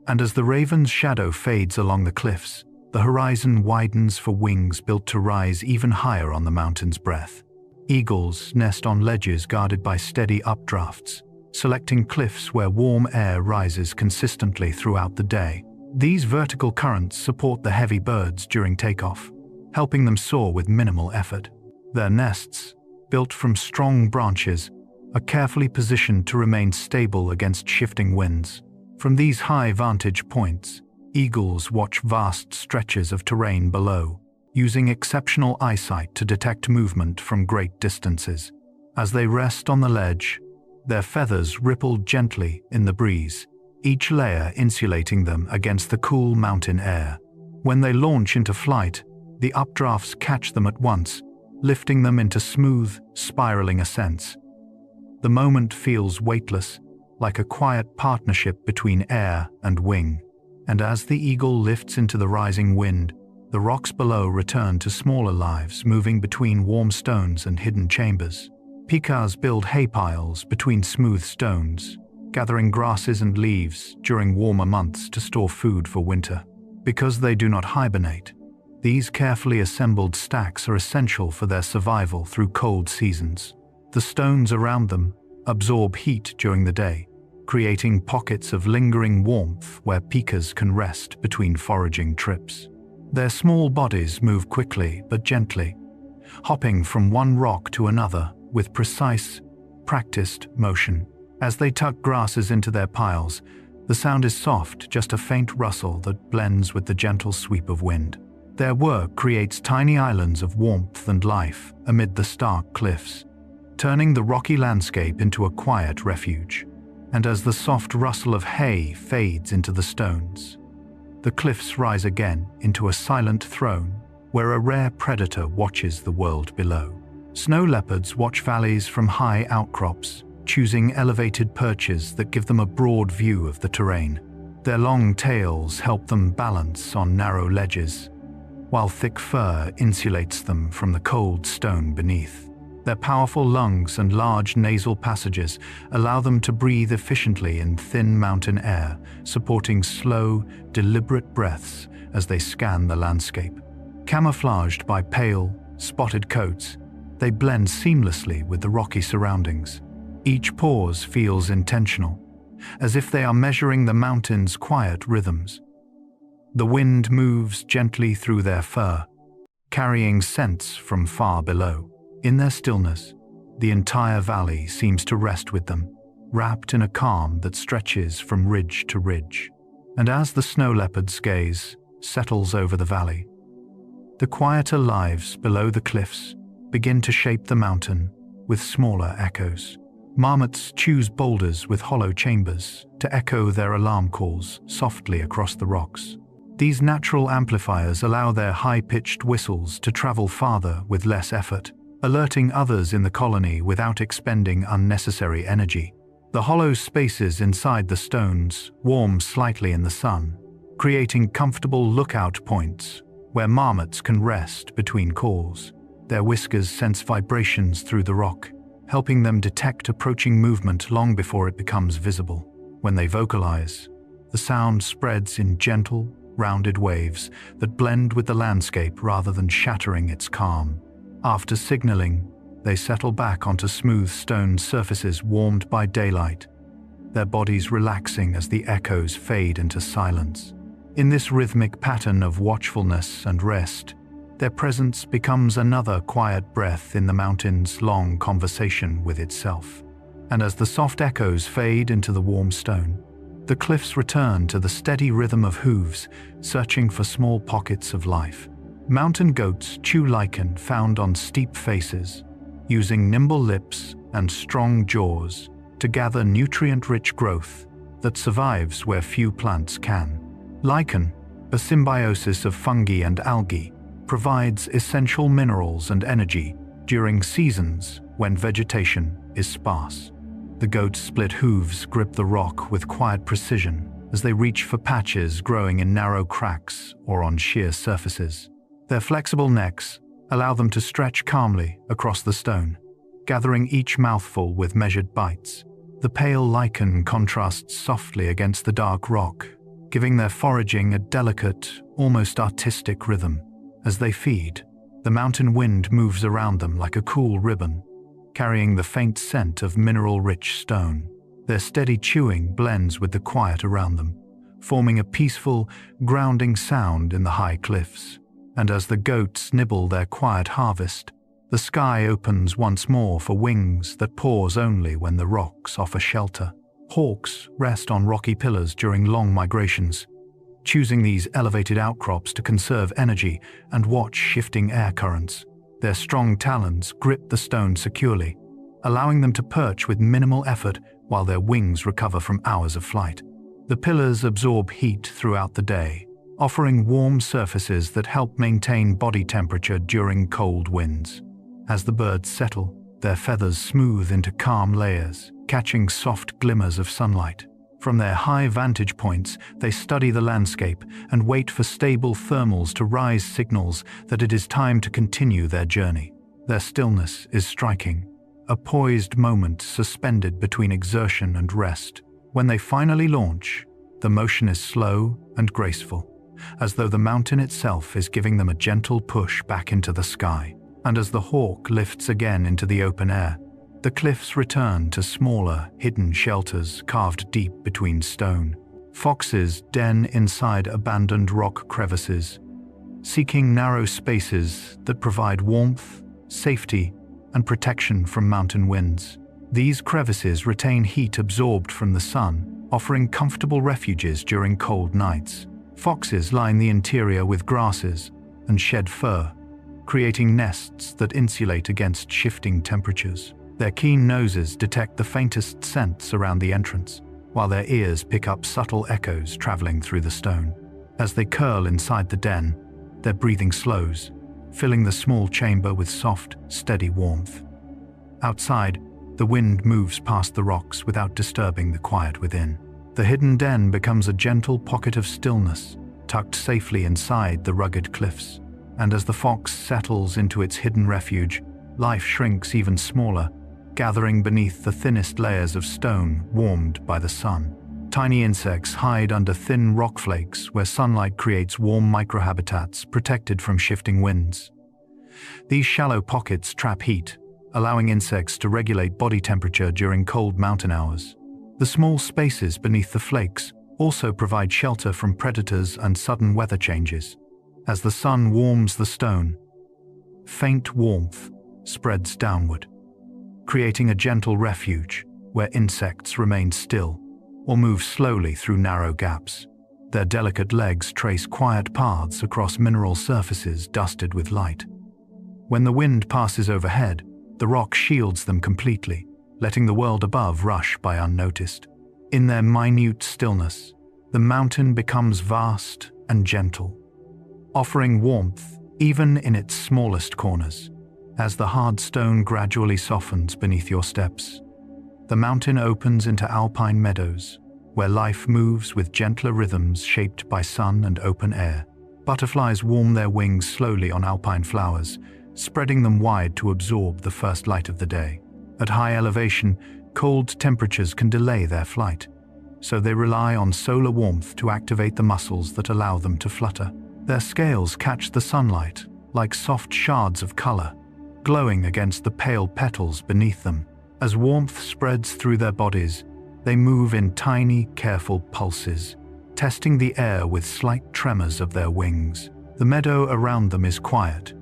And as the raven's shadow fades along the cliffs, the horizon widens for wings built to rise even higher on the mountain's breadth. Eagles nest on ledges guarded by steady updrafts, selecting cliffs where warm air rises consistently throughout the day. These vertical currents support the heavy birds during takeoff, helping them soar with minimal effort. Their nests, built from strong branches, are carefully positioned to remain stable against shifting winds. From these high vantage points, eagles watch vast stretches of terrain below, using exceptional eyesight to detect movement from great distances. As they rest on the ledge, their feathers ripple gently in the breeze, each layer insulating them against the cool mountain air. When they launch into flight, the updrafts catch them at once, lifting them into smooth, spiraling ascents. The moment feels weightless, like a quiet partnership between air and wing. And as the eagle lifts into the rising wind, the rocks below return to smaller lives moving between warm stones and hidden chambers. Pikas build hay piles between smooth stones, gathering grasses and leaves during warmer months to store food for winter. Because they do not hibernate, these carefully assembled stacks are essential for their survival through cold seasons. The stones around them absorb heat during the day, creating pockets of lingering warmth where pikas can rest between foraging trips. Their small bodies move quickly but gently, hopping from one rock to another with precise, practiced motion. As they tuck grasses into their piles, the sound is soft, just a faint rustle that blends with the gentle sweep of wind. Their work creates tiny islands of warmth and life amid the stark cliffs, turning the rocky landscape into a quiet refuge. And as the soft rustle of hay fades into the stones, the cliffs rise again into a silent throne where a rare predator watches the world below. Snow leopards watch valleys from high outcrops, choosing elevated perches that give them a broad view of the terrain. Their long tails help them balance on narrow ledges, while thick fur insulates them from the cold stone beneath. Their powerful lungs and large nasal passages allow them to breathe efficiently in thin mountain air, supporting slow, deliberate breaths as they scan the landscape. Camouflaged by pale, spotted coats, they blend seamlessly with the rocky surroundings. Each pause feels intentional, as if they are measuring the mountain's quiet rhythms. The wind moves gently through their fur, carrying scents from far below. In their stillness, the entire valley seems to rest with them, wrapped in a calm that stretches from ridge to ridge. And as the snow leopard's gaze settles over the valley, the quieter lives below the cliffs begin to shape the mountain with smaller echoes. Marmots choose boulders with hollow chambers to echo their alarm calls softly across the rocks. These natural amplifiers allow their high-pitched whistles to travel farther with less effort, alerting others in the colony without expending unnecessary energy. The hollow spaces inside the stones warm slightly in the sun, creating comfortable lookout points where marmots can rest between calls. Their whiskers sense vibrations through the rock, helping them detect approaching movement long before it becomes visible. When they vocalize, the sound spreads in gentle, rounded waves that blend with the landscape rather than shattering its calm. After signaling, they settle back onto smooth stone surfaces warmed by daylight, their bodies relaxing as the echoes fade into silence. In this rhythmic pattern of watchfulness and rest, their presence becomes another quiet breath in the mountain's long conversation with itself. And as the soft echoes fade into the warm stone, the cliffs return to the steady rhythm of hooves, searching for small pockets of life. Mountain goats chew lichen found on steep faces, using nimble lips and strong jaws to gather nutrient-rich growth that survives where few plants can. Lichen, a symbiosis of fungi and algae, provides essential minerals and energy during seasons when vegetation is sparse. The goat's split hooves grip the rock with quiet precision, as they reach for patches growing in narrow cracks or on sheer surfaces. Their flexible necks allow them to stretch calmly across the stone, gathering each mouthful with measured bites. The pale lichen contrasts softly against the dark rock, giving their foraging a delicate, almost artistic rhythm. As they feed, the mountain wind moves around them like a cool ribbon, carrying the faint scent of mineral-rich stone. Their steady chewing blends with the quiet around them, forming a peaceful, grounding sound in the high cliffs. And as the goats nibble their quiet harvest, the sky opens once more for wings that pause only when the rocks offer shelter. Hawks rest on rocky pillars during long migrations, choosing these elevated outcrops to conserve energy and watch shifting air currents. Their strong talons grip the stone securely, allowing them to perch with minimal effort while their wings recover from hours of flight. The pillars absorb heat throughout the day, offering warm surfaces that help maintain body temperature during cold winds. As the birds settle, their feathers smooth into calm layers, catching soft glimmers of sunlight. From their high vantage points, they study the landscape and wait for stable thermals to rise signals that it is time to continue their journey. Their stillness is striking, a poised moment suspended between exertion and rest. When they finally launch, the motion is slow and graceful, as though the mountain itself is giving them a gentle push back into the sky. And as the hawk lifts again into the open air, the cliffs return to smaller, hidden shelters carved deep between stone. Foxes den inside abandoned rock crevices, seeking narrow spaces that provide warmth, safety, and protection from mountain winds. These crevices retain heat absorbed from the sun, offering comfortable refuges during cold nights. Foxes line the interior with grasses and shed fur, creating nests that insulate against shifting temperatures. Their keen noses detect the faintest scents around the entrance, while their ears pick up subtle echoes traveling through the stone. As they curl inside the den, their breathing slows, filling the small chamber with soft, steady warmth. Outside, the wind moves past the rocks without disturbing the quiet within. The hidden den becomes a gentle pocket of stillness, tucked safely inside the rugged cliffs. And as the fox settles into its hidden refuge, life shrinks even smaller, gathering beneath the thinnest layers of stone warmed by the sun. Tiny insects hide under thin rock flakes where sunlight creates warm microhabitats protected from shifting winds. These shallow pockets trap heat, allowing insects to regulate body temperature during cold mountain hours. The small spaces beneath the flakes also provide shelter from predators and sudden weather changes. As the sun warms the stone, faint warmth spreads downward, creating a gentle refuge where insects remain still or move slowly through narrow gaps. Their delicate legs trace quiet paths across mineral surfaces dusted with light. When the wind passes overhead, the rock shields them completely, letting the world above rush by unnoticed. In their minute stillness, the mountain becomes vast and gentle, offering warmth even in its smallest corners. As the hard stone gradually softens beneath your steps, the mountain opens into alpine meadows, where life moves with gentler rhythms shaped by sun and open air. Butterflies warm their wings slowly on alpine flowers, spreading them wide to absorb the first light of the day. At high elevation, cold temperatures can delay their flight, so they rely on solar warmth to activate the muscles that allow them to flutter. Their scales catch the sunlight like soft shards of color, glowing against the pale petals beneath them. As warmth spreads through their bodies, they move in tiny, careful pulses, testing the air with slight tremors of their wings. The meadow around them is quiet,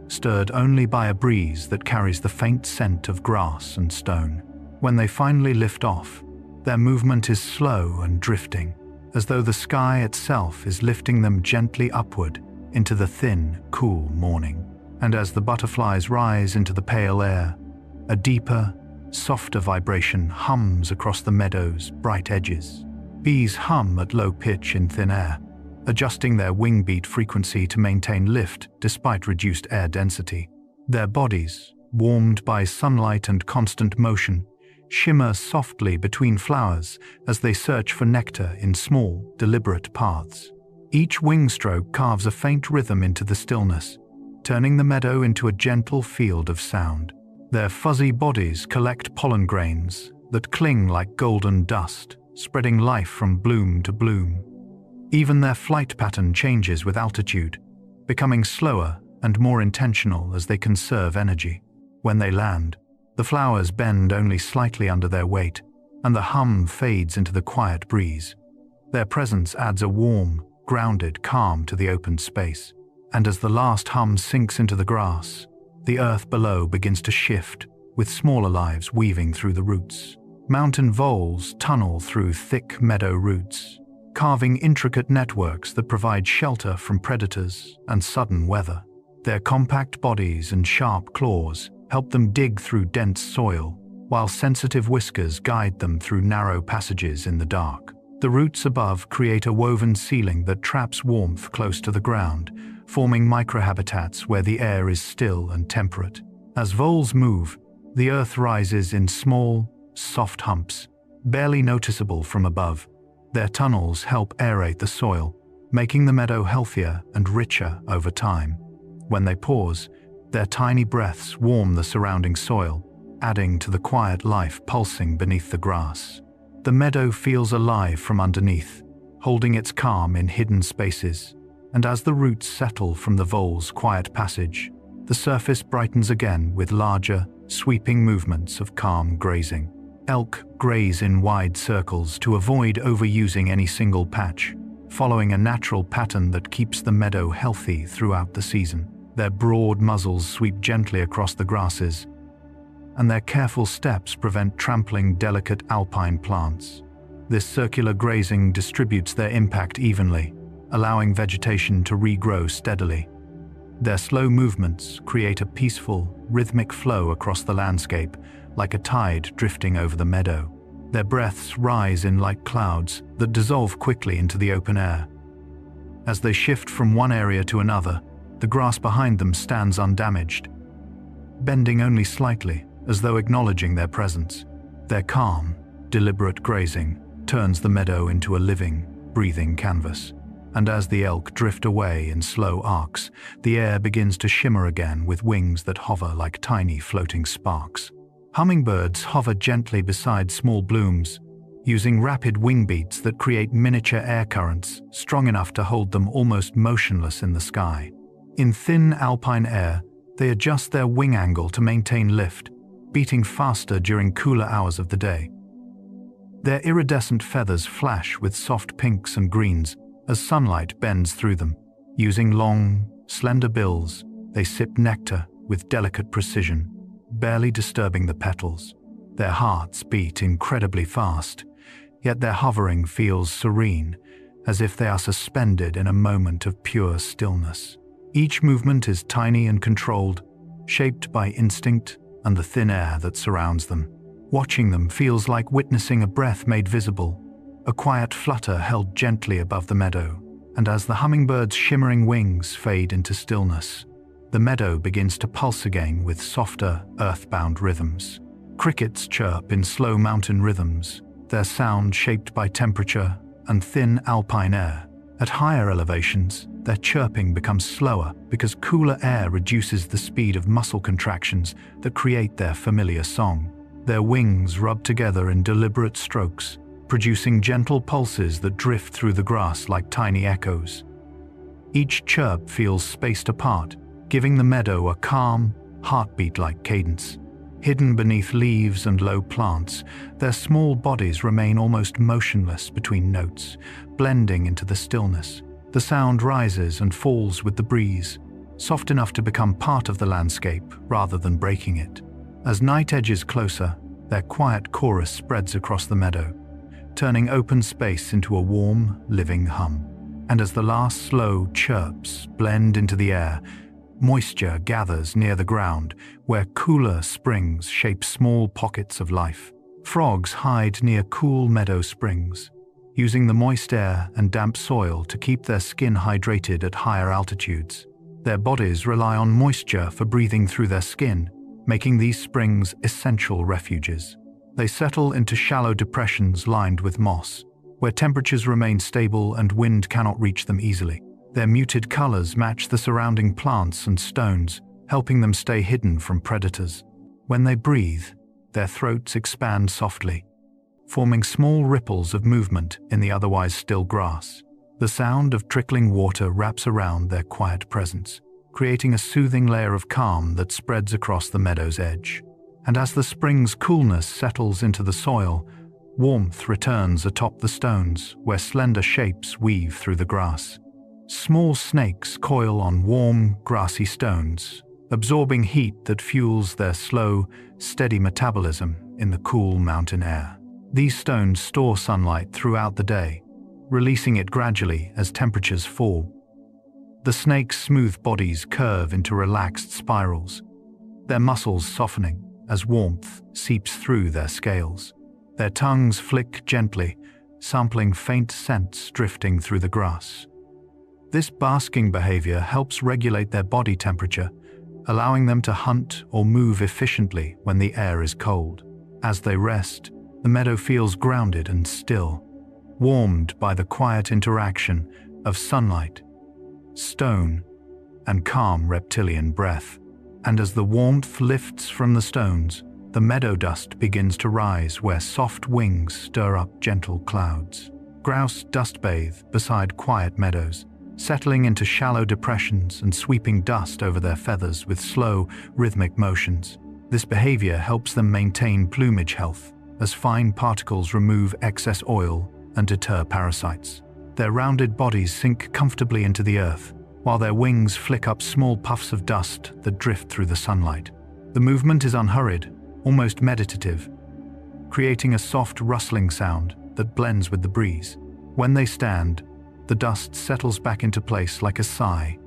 stirred only by a breeze that carries the faint scent of grass and stone. When they finally lift off, their movement is slow and drifting, as though the sky itself is lifting them gently upward into the thin, cool morning. And as the butterflies rise into the pale air, a deeper, softer vibration hums across the meadow's bright edges. Bees hum at low pitch in thin air, adjusting their wing beat frequency to maintain lift despite reduced air density. Their bodies, warmed by sunlight and constant motion, shimmer softly between flowers as they search for nectar in small, deliberate paths. Each wing stroke carves a faint rhythm into the stillness, turning the meadow into a gentle field of sound. Their fuzzy bodies collect pollen grains that cling like golden dust, spreading life from bloom to bloom. Even their flight pattern changes with altitude, becoming slower and more intentional as they conserve energy. When they land, the flowers bend only slightly under their weight, and the hum fades into the quiet breeze. Their presence adds a warm, grounded calm to the open space, and as the last hum sinks into the grass, the earth below begins to shift, with smaller lives weaving through the roots. Mountain voles tunnel through thick meadow roots, carving intricate networks that provide shelter from predators and sudden weather. Their compact bodies and sharp claws help them dig through dense soil, while sensitive whiskers guide them through narrow passages in the dark. The roots above create a woven ceiling that traps warmth close to the ground, forming microhabitats where the air is still and temperate. As voles move, the earth rises in small, soft humps, barely noticeable from above. Their tunnels help aerate the soil, making the meadow healthier and richer over time. When they pause, their tiny breaths warm the surrounding soil, adding to the quiet life pulsing beneath the grass. The meadow feels alive from underneath, holding its calm in hidden spaces, and as the roots settle from the vole's quiet passage, the surface brightens again with larger, sweeping movements of calm grazing. Elk graze in wide circles to avoid overusing any single patch, following a natural pattern that keeps the meadow healthy throughout the season. Their broad muzzles sweep gently across the grasses, and their careful steps prevent trampling delicate alpine plants. This circular grazing distributes their impact evenly, allowing vegetation to regrow steadily. Their slow movements create a peaceful, rhythmic flow across the landscape, like a tide drifting over the meadow. Their breaths rise in light clouds that dissolve quickly into the open air. As they shift from one area to another, the grass behind them stands undamaged, bending only slightly, as though acknowledging their presence. Their calm, deliberate grazing turns the meadow into a living, breathing canvas. And as the elk drift away in slow arcs, the air begins to shimmer again with wings that hover like tiny floating sparks. Hummingbirds hover gently beside small blooms, using rapid wing beats that create miniature air currents strong enough to hold them almost motionless in the sky. In thin alpine air, they adjust their wing angle to maintain lift, beating faster during cooler hours of the day. Their iridescent feathers flash with soft pinks and greens as sunlight bends through them. Using long, slender bills, they sip nectar with delicate precision, barely disturbing the petals. Their hearts beat incredibly fast, yet their hovering feels serene, as if they are suspended in a moment of pure stillness. Each movement is tiny and controlled, shaped by instinct and the thin air that surrounds them. Watching them feels like witnessing a breath made visible, a quiet flutter held gently above the meadow, and as the hummingbird's shimmering wings fade into stillness, the meadow begins to pulse again with softer, earthbound rhythms. Crickets chirp in slow mountain rhythms, their sound shaped by temperature and thin alpine air. At higher elevations, their chirping becomes slower because cooler air reduces the speed of muscle contractions that create their familiar song. Their wings rub together in deliberate strokes, producing gentle pulses that drift through the grass like tiny echoes. Each chirp feels spaced apart, giving the meadow a calm, heartbeat-like cadence. Hidden beneath leaves and low plants, their small bodies remain almost motionless between notes, blending into the stillness. The sound rises and falls with the breeze, soft enough to become part of the landscape rather than breaking it. As night edges closer, their quiet chorus spreads across the meadow, turning open space into a warm, living hum. And as the last slow chirps blend into the air, moisture gathers near the ground, where cooler springs shape small pockets of life. Frogs hide near cool meadow springs, using the moist air and damp soil to keep their skin hydrated at higher altitudes. Their bodies rely on moisture for breathing through their skin, making these springs essential refuges. They settle into shallow depressions lined with moss, where temperatures remain stable and wind cannot reach them easily. Their muted colors match the surrounding plants and stones, helping them stay hidden from predators. When they breathe, their throats expand softly, forming small ripples of movement in the otherwise still grass. The sound of trickling water wraps around their quiet presence, creating a soothing layer of calm that spreads across the meadow's edge. And as the spring's coolness settles into the soil, warmth returns atop the stones where slender shapes weave through the grass. Small snakes coil on warm, grassy stones, absorbing heat that fuels their slow, steady metabolism in the cool mountain air. These stones store sunlight throughout the day, releasing it gradually as temperatures fall. The snakes' smooth bodies curve into relaxed spirals, their muscles softening as warmth seeps through their scales. Their tongues flick gently, sampling faint scents drifting through the grass. This basking behavior helps regulate their body temperature, allowing them to hunt or move efficiently when the air is cold. As they rest, the meadow feels grounded and still, warmed by the quiet interaction of sunlight, stone, and calm reptilian breath. And as the warmth lifts from the stones, the meadow dust begins to rise where soft wings stir up gentle clouds. Grouse dust bathe beside quiet meadows, settling into shallow depressions and sweeping dust over their feathers with slow, rhythmic motions. This behavior helps them maintain plumage health, as fine particles remove excess oil and deter parasites. Their rounded bodies sink comfortably into the earth, while their wings flick up small puffs of dust that drift through the sunlight. The movement is unhurried, almost meditative, creating a soft rustling sound that blends with the breeze. When they stand, the dust settles back into place like a sigh,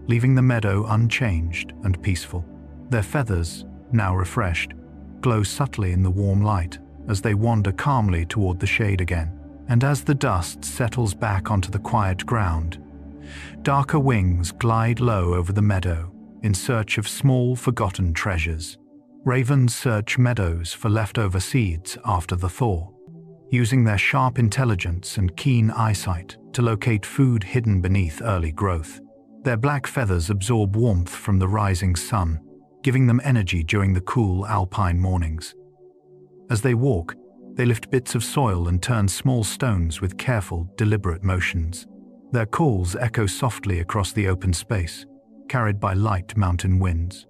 leaving the meadow unchanged and peaceful. Their feathers, now refreshed, glow subtly in the warm light as they wander calmly toward the shade again. And as the dust settles back onto the quiet ground, darker wings glide low over the meadow in search of small, forgotten treasures. Ravens search meadows for leftover seeds after the thaw, using their sharp intelligence and keen eyesight to locate food hidden beneath early growth. Their black feathers absorb warmth from the rising sun, giving them energy during the cool alpine mornings. As they walk, they lift bits of soil and turn small stones with careful, deliberate motions. Their calls echo softly across the open space, carried by light mountain winds.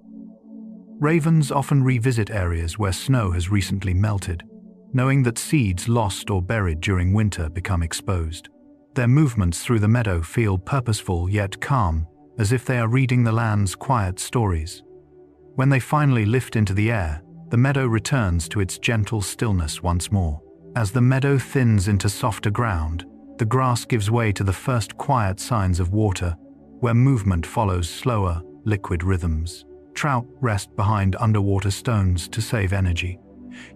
Ravens often revisit areas where snow has recently melted, knowing that seeds lost or buried during winter become exposed. Their movements through the meadow feel purposeful yet calm, as if they are reading the land's quiet stories. When they finally lift into the air, the meadow returns to its gentle stillness once more. As the meadow thins into softer ground, the grass gives way to the first quiet signs of water, where movement follows slower, liquid rhythms. Trout rest behind underwater stones to save energy,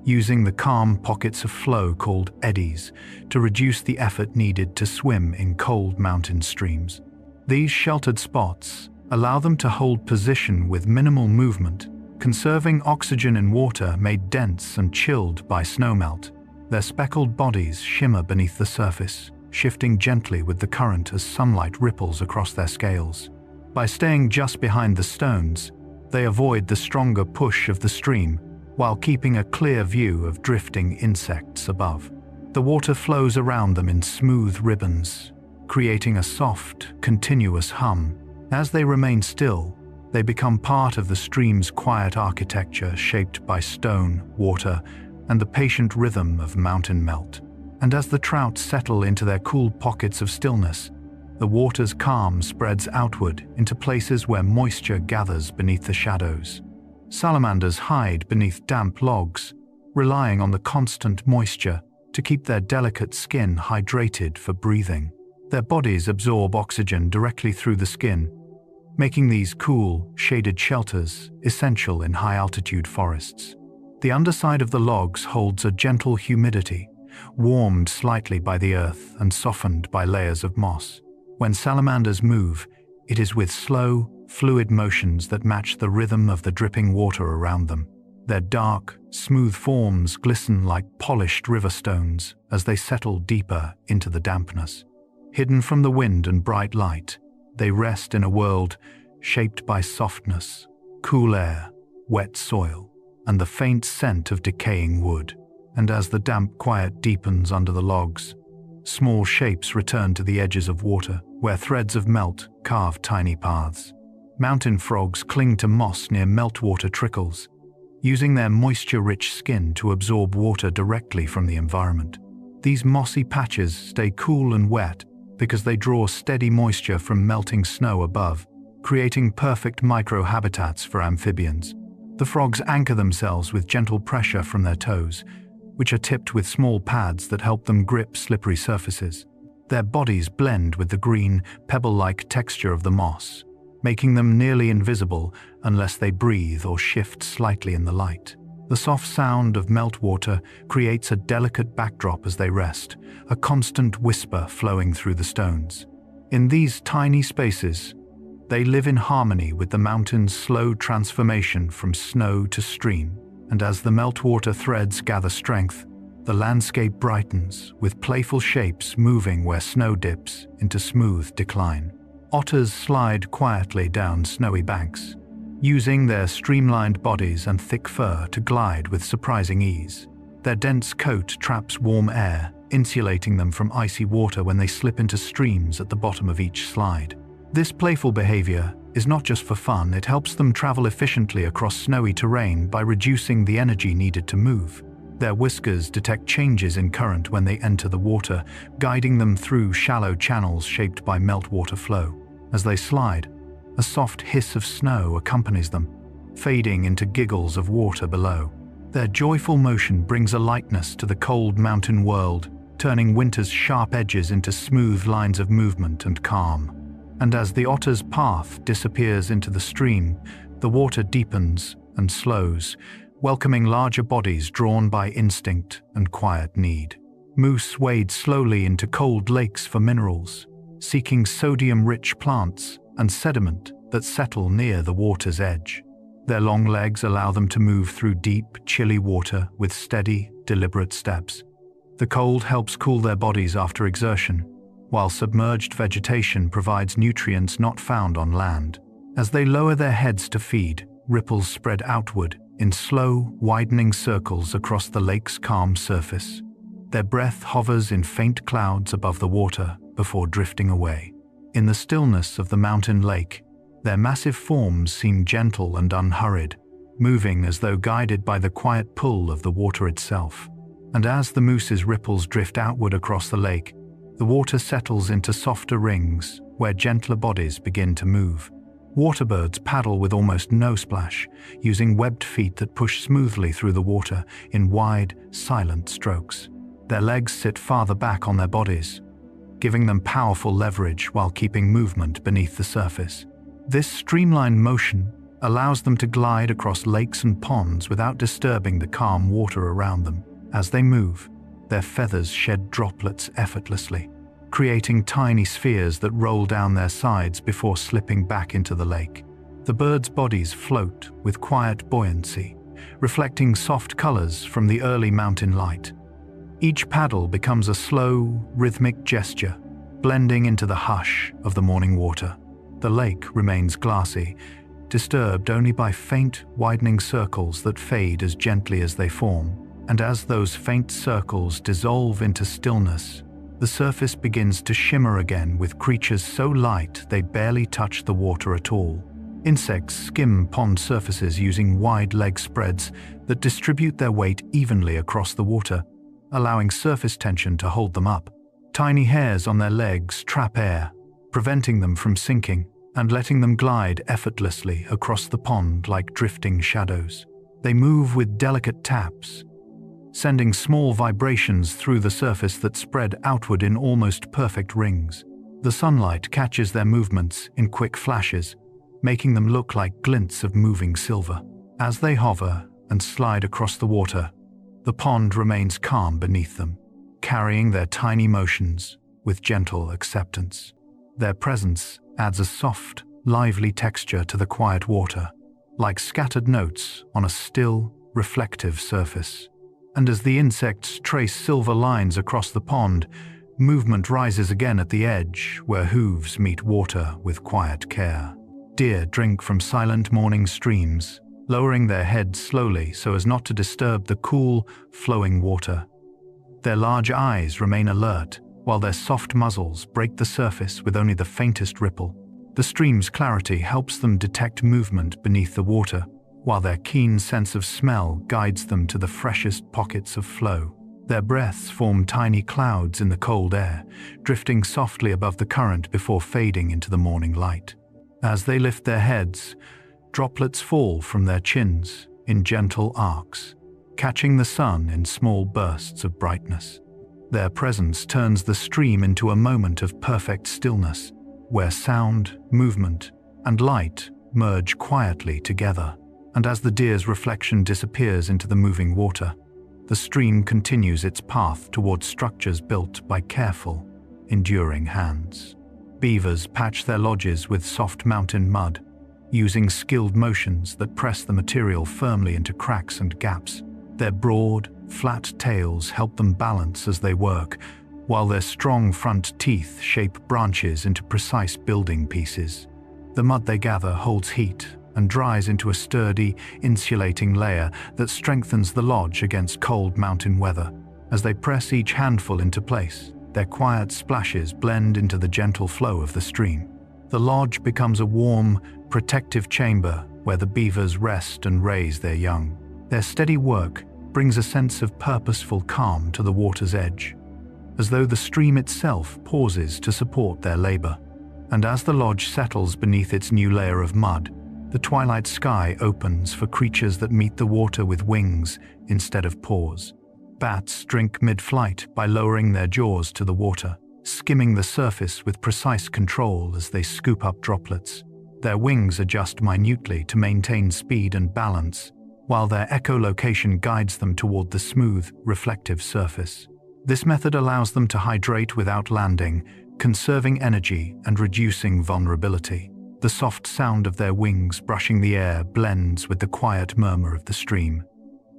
using the calm pockets of flow called eddies to reduce the effort needed to swim in cold mountain streams. These sheltered spots allow them to hold position with minimal movement, conserving oxygen in water made dense and chilled by snowmelt. Their speckled bodies shimmer beneath the surface, shifting gently with the current as sunlight ripples across their scales. By staying just behind the stones, they avoid the stronger push of the stream, while keeping a clear view of drifting insects above. The water flows around them in smooth ribbons, creating a soft, continuous hum. As they remain still, they become part of the stream's quiet architecture shaped by stone, water, and the patient rhythm of mountain melt. And as the trout settle into their cool pockets of stillness, the water's calm spreads outward into places where moisture gathers beneath the shadows. Salamanders hide beneath damp logs, relying on the constant moisture to keep their delicate skin hydrated for breathing. Their bodies absorb oxygen directly through the skin, making these cool, shaded shelters essential in high-altitude forests. The underside of the logs holds a gentle humidity, warmed slightly by the earth and softened by layers of moss. When salamanders move, it is with slow, fluid motions that match the rhythm of the dripping water around them. Their dark, smooth forms glisten like polished river stones as they settle deeper into the dampness. Hidden from the wind and bright light, they rest in a world shaped by softness, cool air, wet soil, and the faint scent of decaying wood. And as the damp quiet deepens under the logs, small shapes return to the edges of water, where threads of melt carve tiny paths. Mountain frogs cling to moss near meltwater trickles, using their moisture-rich skin to absorb water directly from the environment. These mossy patches stay cool and wet because they draw steady moisture from melting snow above, creating perfect microhabitats for amphibians. The frogs anchor themselves with gentle pressure from their toes, which are tipped with small pads that help them grip slippery surfaces. Their bodies blend with the green, pebble-like texture of the moss, making them nearly invisible unless they breathe or shift slightly in the light. The soft sound of meltwater creates a delicate backdrop as they rest, a constant whisper flowing through the stones. In these tiny spaces, they live in harmony with the mountain's slow transformation from snow to stream, and as the meltwater threads gather strength, the landscape brightens, with playful shapes moving where snow dips into smooth decline. Otters slide quietly down snowy banks, using their streamlined bodies and thick fur to glide with surprising ease. Their dense coat traps warm air, insulating them from icy water when they slip into streams at the bottom of each slide. This playful behavior is not just for fun, it helps them travel efficiently across snowy terrain by reducing the energy needed to move. Their whiskers detect changes in current when they enter the water, guiding them through shallow channels shaped by meltwater flow. As they slide, a soft hiss of snow accompanies them, fading into giggles of water below. Their joyful motion brings a lightness to the cold mountain world, turning winter's sharp edges into smooth lines of movement and calm. And as the otter's path disappears into the stream, the water deepens and slows, welcoming larger bodies drawn by instinct and quiet need. Moose wade slowly into cold lakes for minerals, seeking sodium-rich plants and sediment that settle near the water's edge. Their long legs allow them to move through deep, chilly water with steady, deliberate steps. The cold helps cool their bodies after exertion, while submerged vegetation provides nutrients not found on land. As they lower their heads to feed, ripples spread outward in slow, widening circles across the lake's calm surface. Their breath hovers in faint clouds above the water before drifting away. In the stillness of the mountain lake, their massive forms seem gentle and unhurried, moving as though guided by the quiet pull of the water itself. And as the moose's ripples drift outward across the lake, the water settles into softer rings where gentler bodies begin to move. Waterbirds paddle with almost no splash, using webbed feet that push smoothly through the water in wide, silent strokes. Their legs sit farther back on their bodies, giving them powerful leverage while keeping movement beneath the surface. This streamlined motion allows them to glide across lakes and ponds without disturbing the calm water around them. As they move, their feathers shed droplets effortlessly, creating tiny spheres that roll down their sides before slipping back into the lake. The birds' bodies float with quiet buoyancy, reflecting soft colors from the early mountain light. Each paddle becomes a slow, rhythmic gesture, blending into the hush of the morning water. The lake remains glassy, disturbed only by faint, widening circles that fade as gently as they form. And as those faint circles dissolve into stillness, the surface begins to shimmer again with creatures so light they barely touch the water at all. Insects skim pond surfaces using wide leg spreads that distribute their weight evenly across the water, allowing surface tension to hold them up. Tiny hairs on their legs trap air, preventing them from sinking and letting them glide effortlessly across the pond like drifting shadows. They move with delicate taps, sending small vibrations through the surface that spread outward in almost perfect rings. The sunlight catches their movements in quick flashes, making them look like glints of moving silver. As they hover and slide across the water, the pond remains calm beneath them, carrying their tiny motions with gentle acceptance. Their presence adds a soft, lively texture to the quiet water, like scattered notes on a still, reflective surface. And as the insects trace silver lines across the pond, movement rises again at the edge, where hooves meet water with quiet care. Deer drink from silent morning streams, lowering their heads slowly so as not to disturb the cool, flowing water. Their large eyes remain alert, while their soft muzzles break the surface with only the faintest ripple. The stream's clarity helps them detect movement beneath the water, while their keen sense of smell guides them to the freshest pockets of flow. Their breaths form tiny clouds in the cold air, drifting softly above the current before fading into the morning light. As they lift their heads, droplets fall from their chins in gentle arcs, catching the sun in small bursts of brightness. Their presence turns the stream into a moment of perfect stillness, where sound, movement, and light merge quietly together. And as the deer's reflection disappears into the moving water, the stream continues its path towards structures built by careful, enduring hands. Beavers patch their lodges with soft mountain mud, using skilled motions that press the material firmly into cracks and gaps. Their broad, flat tails help them balance as they work, while their strong front teeth shape branches into precise building pieces. The mud they gather holds heat and dries into a sturdy, insulating layer that strengthens the lodge against cold mountain weather. As they press each handful into place, their quiet splashes blend into the gentle flow of the stream. The lodge becomes a warm, protective chamber where the beavers rest and raise their young. Their steady work brings a sense of purposeful calm to the water's edge, as though the stream itself pauses to support their labor. And as the lodge settles beneath its new layer of mud, the twilight sky opens for creatures that meet the water with wings instead of paws. Bats drink mid-flight by lowering their jaws to the water, skimming the surface with precise control as they scoop up droplets. Their wings adjust minutely to maintain speed and balance, while their echolocation guides them toward the smooth, reflective surface. This method allows them to hydrate without landing, conserving energy and reducing vulnerability. The soft sound of their wings brushing the air blends with the quiet murmur of the stream.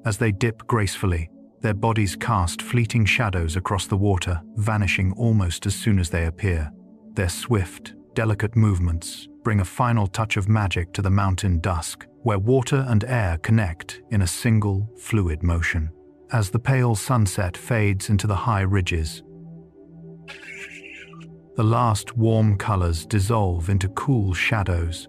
As they dip gracefully, their bodies cast fleeting shadows across the water, vanishing almost as soon as they appear. Their swift, delicate movements bring a final touch of magic to the mountain dusk, where water and air connect in a single, fluid motion. As the pale sunset fades into the high ridges, the last warm colors dissolve into cool shadows,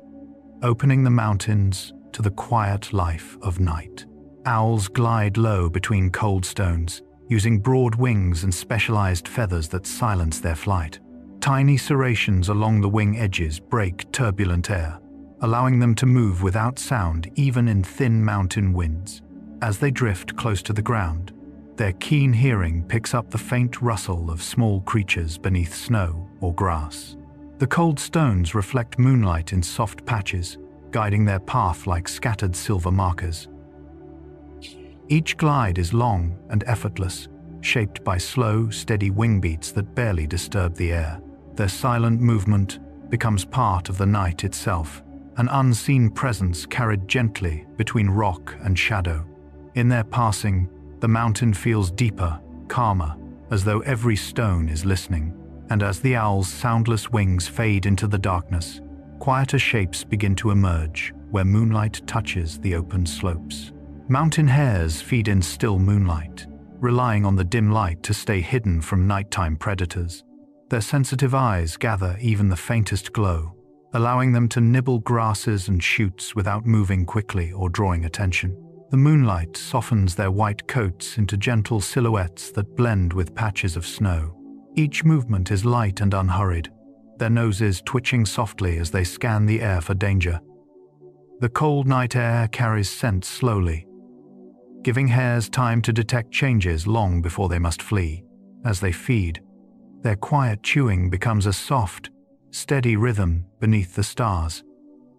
opening the mountains to the quiet life of night. Owls glide low between cold stones, using broad wings and specialized feathers that silence their flight. Tiny serrations along the wing edges break turbulent air, allowing them to move without sound even in thin mountain winds. As they drift close to the ground, their keen hearing picks up the faint rustle of small creatures beneath snow or grass. The cold stones reflect moonlight in soft patches, guiding their path like scattered silver markers. Each glide is long and effortless, shaped by slow, steady wing beats that barely disturb the air. Their silent movement becomes part of the night itself, an unseen presence carried gently between rock and shadow. In their passing, the mountain feels deeper, calmer, as though every stone is listening. And as the owl's soundless wings fade into the darkness, quieter shapes begin to emerge where moonlight touches the open slopes. Mountain hares feed in still moonlight, relying on the dim light to stay hidden from nighttime predators. Their sensitive eyes gather even the faintest glow, allowing them to nibble grasses and shoots without moving quickly or drawing attention. The moonlight softens their white coats into gentle silhouettes that blend with patches of snow. Each movement is light and unhurried, their noses twitching softly as they scan the air for danger. The cold night air carries scent slowly, giving hares time to detect changes long before they must flee. As they feed, their quiet chewing becomes a soft, steady rhythm beneath the stars,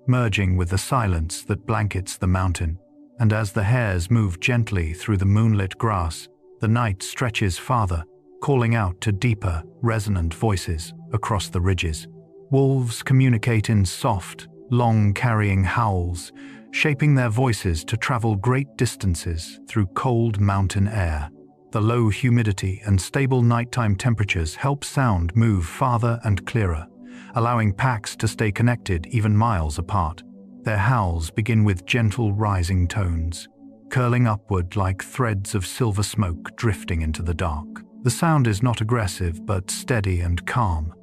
merging with the silence that blankets the mountain. And as the hares move gently through the moonlit grass, the night stretches farther, calling out to deeper, resonant voices across the ridges. Wolves communicate in soft, long-carrying howls, shaping their voices to travel great distances through cold mountain air. The low humidity and stable nighttime temperatures help sound move farther and clearer, allowing packs to stay connected even miles apart. Their howls begin with gentle rising tones, curling upward like threads of silver smoke drifting into the dark. The sound is not aggressive but steady and calm,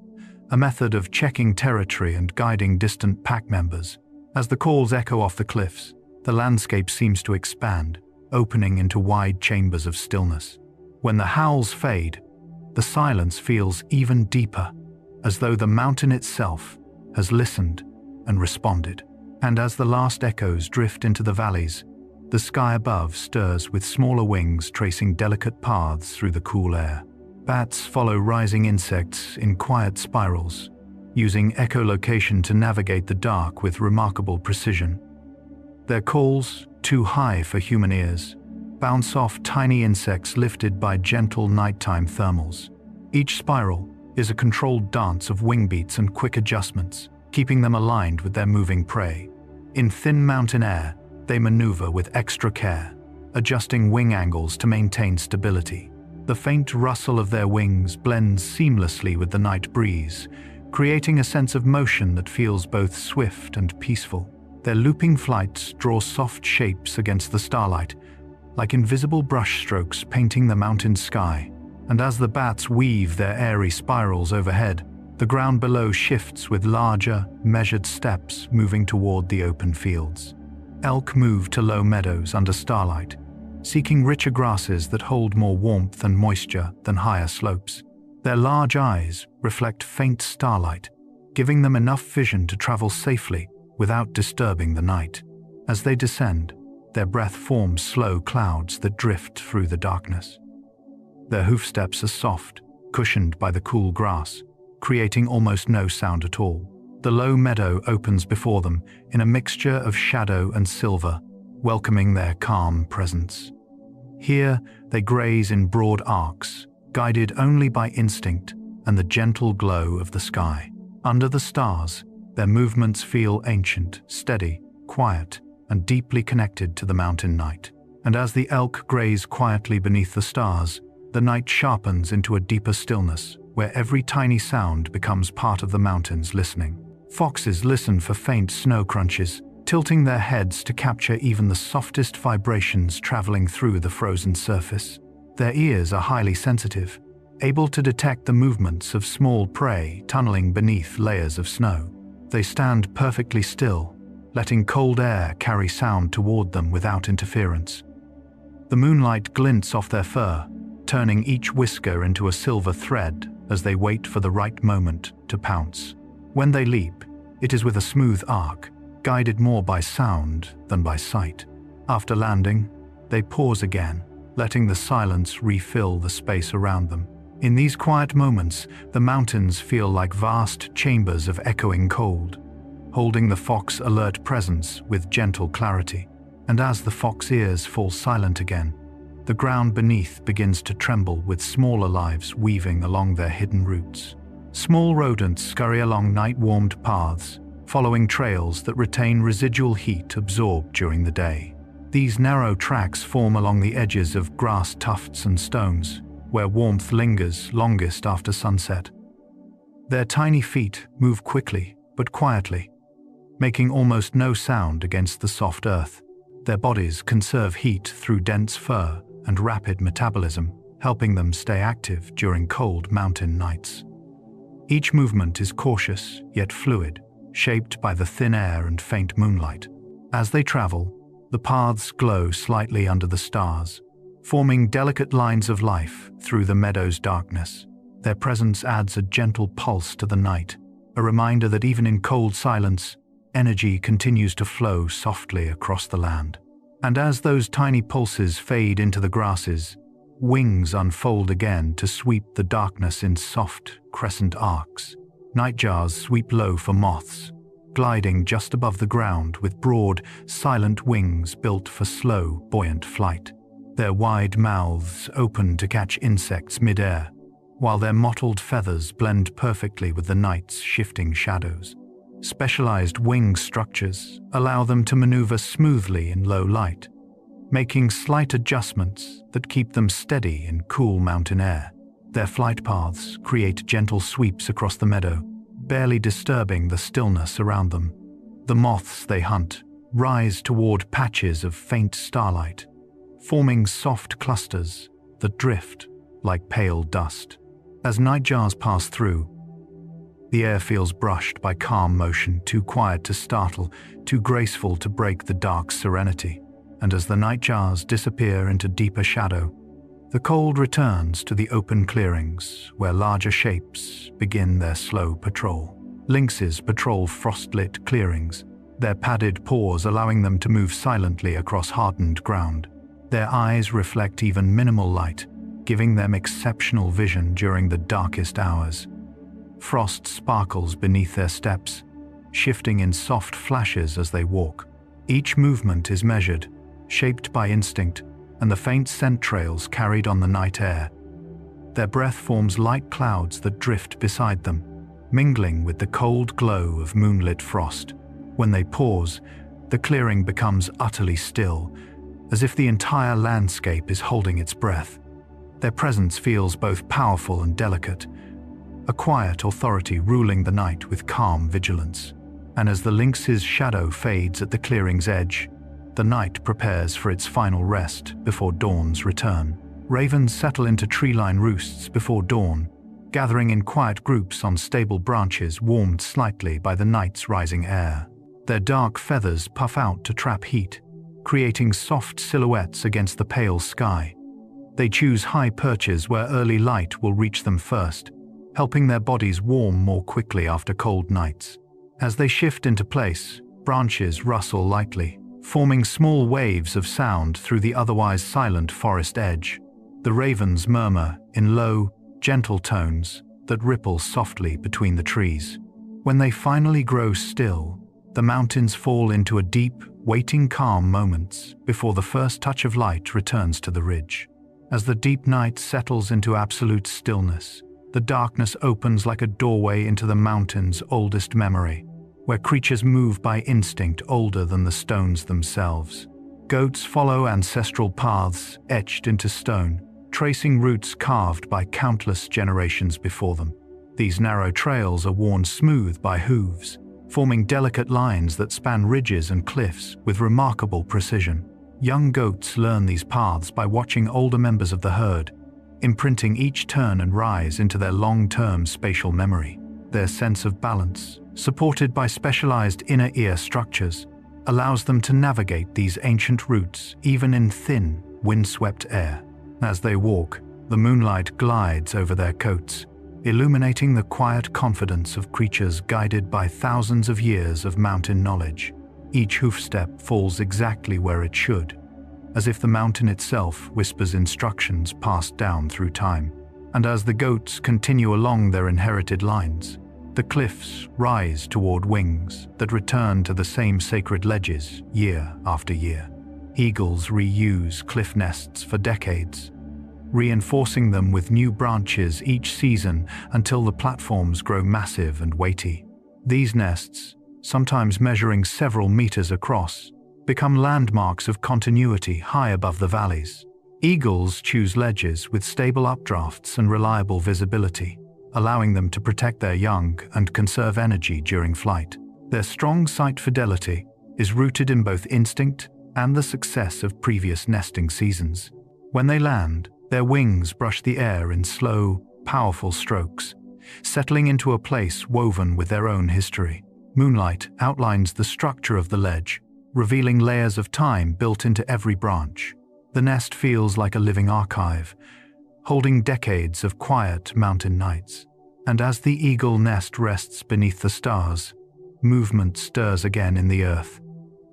a method of checking territory and guiding distant pack members. As the calls echo off the cliffs, the landscape seems to expand, opening into wide chambers of stillness. When the howls fade, the silence feels even deeper, as though the mountain itself has listened and responded. And as the last echoes drift into the valleys, the sky above stirs with smaller wings tracing delicate paths through the cool air. Bats follow rising insects in quiet spirals, using echolocation to navigate the dark with remarkable precision. Their calls, too high for human ears, bounce off tiny insects lifted by gentle nighttime thermals. Each spiral is a controlled dance of wing beats and quick adjustments, keeping them aligned with their moving prey. In thin mountain air, they maneuver with extra care, adjusting wing angles to maintain stability. The faint rustle of their wings blends seamlessly with the night breeze, creating a sense of motion that feels both swift and peaceful. Their looping flights draw soft shapes against the starlight, like invisible brushstrokes painting the mountain sky. And as the bats weave their airy spirals overhead, the ground below shifts with larger, measured steps moving toward the open fields. Elk move to low meadows under starlight, seeking richer grasses that hold more warmth and moisture than higher slopes. Their large eyes reflect faint starlight, giving them enough vision to travel safely without disturbing the night. As they descend, their breath forms slow clouds that drift through the darkness. Their hoofsteps are soft, cushioned by the cool grass, creating almost no sound at all. The low meadow opens before them in a mixture of shadow and silver, welcoming their calm presence. Here, they graze in broad arcs, guided only by instinct and the gentle glow of the sky. Under the stars, their movements feel ancient, steady, quiet, and deeply connected to the mountain night. And as the elk graze quietly beneath the stars, the night sharpens into a deeper stillness, where every tiny sound becomes part of the mountain's listening. Foxes listen for faint snow crunches, tilting their heads to capture even the softest vibrations traveling through the frozen surface. Their ears are highly sensitive, able to detect the movements of small prey tunneling beneath layers of snow. They stand perfectly still, letting cold air carry sound toward them without interference. The moonlight glints off their fur, turning each whisker into a silver thread as they wait for the right moment to pounce. When they leap, it is with a smooth arc, guided more by sound than by sight. After landing, they pause again, letting the silence refill the space around them. In these quiet moments, the mountains feel like vast chambers of echoing cold, holding the fox's alert presence with gentle clarity. And as the fox's ears fall silent again, the ground beneath begins to tremble with smaller lives weaving along their hidden roots. Small rodents scurry along night-warmed paths, following trails that retain residual heat absorbed during the day. These narrow tracks form along the edges of grass tufts and stones, where warmth lingers longest after sunset. Their tiny feet move quickly but quietly, making almost no sound against the soft earth. Their bodies conserve heat through dense fur and rapid metabolism, helping them stay active during cold mountain nights. Each movement is cautious yet fluid, shaped by the thin air and faint moonlight. As they travel, the paths glow slightly under the stars, forming delicate lines of life through the meadow's darkness. Their presence adds a gentle pulse to the night, a reminder that even in cold silence, energy continues to flow softly across the land. And as those tiny pulses fade into the grasses, wings unfold again to sweep the darkness in soft, crescent arcs. Nightjars sweep low for moths, gliding just above the ground with broad, silent wings built for slow, buoyant flight. Their wide mouths open to catch insects mid-air, while their mottled feathers blend perfectly with the night's shifting shadows. Specialized wing structures allow them to maneuver smoothly in low light, making slight adjustments that keep them steady in cool mountain air. Their flight paths create gentle sweeps across the meadow, barely disturbing the stillness around them. The moths they hunt rise toward patches of faint starlight, forming soft clusters that drift like pale dust. As nightjars pass through, the air feels brushed by calm motion, too quiet to startle, too graceful to break the dark serenity. And as the nightjars disappear into deeper shadow, the cold returns to the open clearings where larger shapes begin their slow patrol. Lynxes patrol frostlit clearings, their padded paws allowing them to move silently across hardened ground. Their eyes reflect even minimal light, giving them exceptional vision during the darkest hours. Frost sparkles beneath their steps, shifting in soft flashes as they walk. Each movement is measured, shaped by instinct, and the faint scent trails carried on the night air. Their breath forms light clouds that drift beside them, mingling with the cold glow of moonlit frost. When they pause, the clearing becomes utterly still, as if the entire landscape is holding its breath. Their presence feels both powerful and delicate, a quiet authority ruling the night with calm vigilance. And as the lynx's shadow fades at the clearing's edge, the night prepares for its final rest before dawn's return. Ravens settle into tree-line roosts before dawn, gathering in quiet groups on stable branches warmed slightly by the night's rising air. Their dark feathers puff out to trap heat, creating soft silhouettes against the pale sky. They choose high perches where early light will reach them first, helping their bodies warm more quickly after cold nights. As they shift into place, branches rustle lightly, forming small waves of sound through the otherwise silent forest edge. The ravens murmur in low, gentle tones that ripple softly between the trees. When they finally grow still, the mountains fall into a deep, waiting calm moments before the first touch of light returns to the ridge. As the deep night settles into absolute stillness, the darkness opens like a doorway into the mountain's oldest memory, where creatures move by instinct older than the stones themselves. Goats follow ancestral paths etched into stone, tracing routes carved by countless generations before them. These narrow trails are worn smooth by hooves, forming delicate lines that span ridges and cliffs with remarkable precision. Young goats learn these paths by watching older members of the herd, imprinting each turn and rise into their long-term spatial memory. Their sense of balance, supported by specialized inner ear structures, allows them to navigate these ancient routes even in thin, windswept air. As they walk, the moonlight glides over their coats, illuminating the quiet confidence of creatures guided by thousands of years of mountain knowledge. Each hoofstep falls exactly where it should, as if the mountain itself whispers instructions passed down through time. And as the goats continue along their inherited lines, the cliffs rise toward wings that return to the same sacred ledges year after year. Eagles reuse cliff nests for decades, reinforcing them with new branches each season until the platforms grow massive and weighty. These nests, sometimes measuring several meters across, become landmarks of continuity high above the valleys. Eagles choose ledges with stable updrafts and reliable visibility, allowing them to protect their young and conserve energy during flight. Their strong sight fidelity is rooted in both instinct and the success of previous nesting seasons. When they land, their wings brush the air in slow, powerful strokes, settling into a place woven with their own history. Moonlight outlines the structure of the ledge, revealing layers of time built into every branch. The nest feels like a living archive, holding decades of quiet mountain nights. And as the eagle nest rests beneath the stars, movement stirs again in the earth,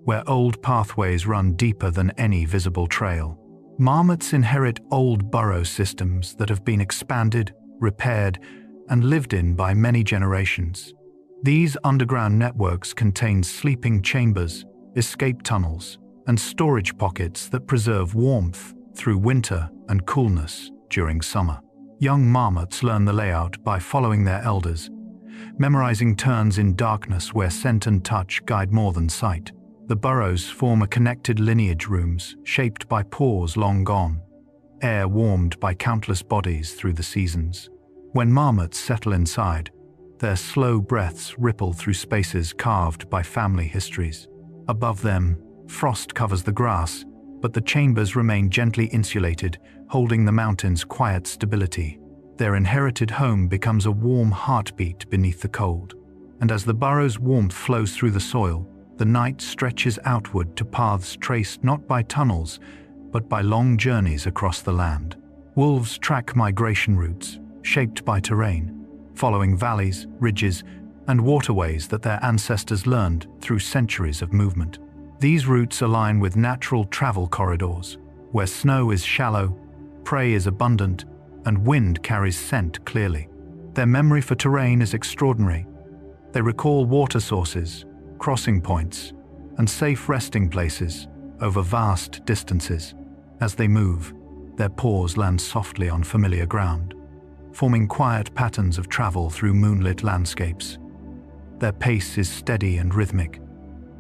where old pathways run deeper than any visible trail. Marmots inherit old burrow systems that have been expanded, repaired, and lived in by many generations. These underground networks contain sleeping chambers, escape tunnels, and storage pockets that preserve warmth through winter and coolness during summer. Young marmots learn the layout by following their elders, memorizing turns in darkness where scent and touch guide more than sight. The burrows form a connected lineage rooms, shaped by paws long gone, air warmed by countless bodies through the seasons. When marmots settle inside, their slow breaths ripple through spaces carved by family histories. Above them, frost covers the grass, but the chambers remain gently insulated, holding the mountain's quiet stability. Their inherited home becomes a warm heartbeat beneath the cold. And as the burrow's warmth flows through the soil, the night stretches outward to paths traced not by tunnels, but by long journeys across the land. Wolves track migration routes, shaped by terrain, following valleys, ridges, and waterways that their ancestors learned through centuries of movement. These routes align with natural travel corridors, where snow is shallow, prey is abundant, and wind carries scent clearly. Their memory for terrain is extraordinary. They recall water sources, crossing points, and safe resting places over vast distances. As they move, their paws land softly on familiar ground, forming quiet patterns of travel through moonlit landscapes. Their pace is steady and rhythmic,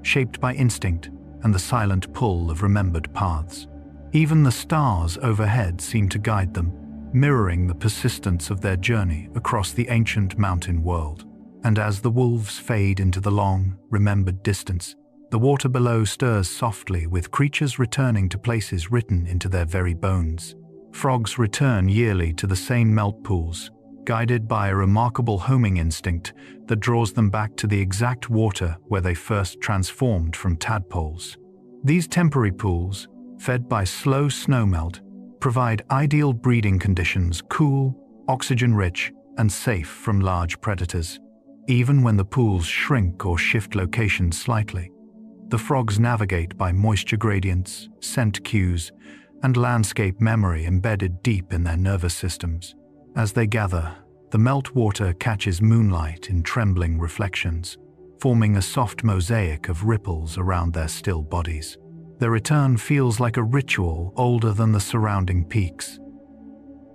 shaped by instinct and the silent pull of remembered paths. Even the stars overhead seem to guide them, mirroring the persistence of their journey across the ancient mountain world. And as the wolves fade into the long, remembered distance, the water below stirs softly with creatures returning to places written into their very bones. Frogs return yearly to the same melt pools, guided by a remarkable homing instinct that draws them back to the exact water where they first transformed from tadpoles. These temporary pools, fed by slow snowmelt, provide ideal breeding conditions, cool, oxygen-rich, and safe from large predators. Even when the pools shrink or shift location slightly, the frogs navigate by moisture gradients, scent cues, and landscape memory embedded deep in their nervous systems. As they gather, the meltwater catches moonlight in trembling reflections, forming a soft mosaic of ripples around their still bodies. Their return feels like a ritual older than the surrounding peaks,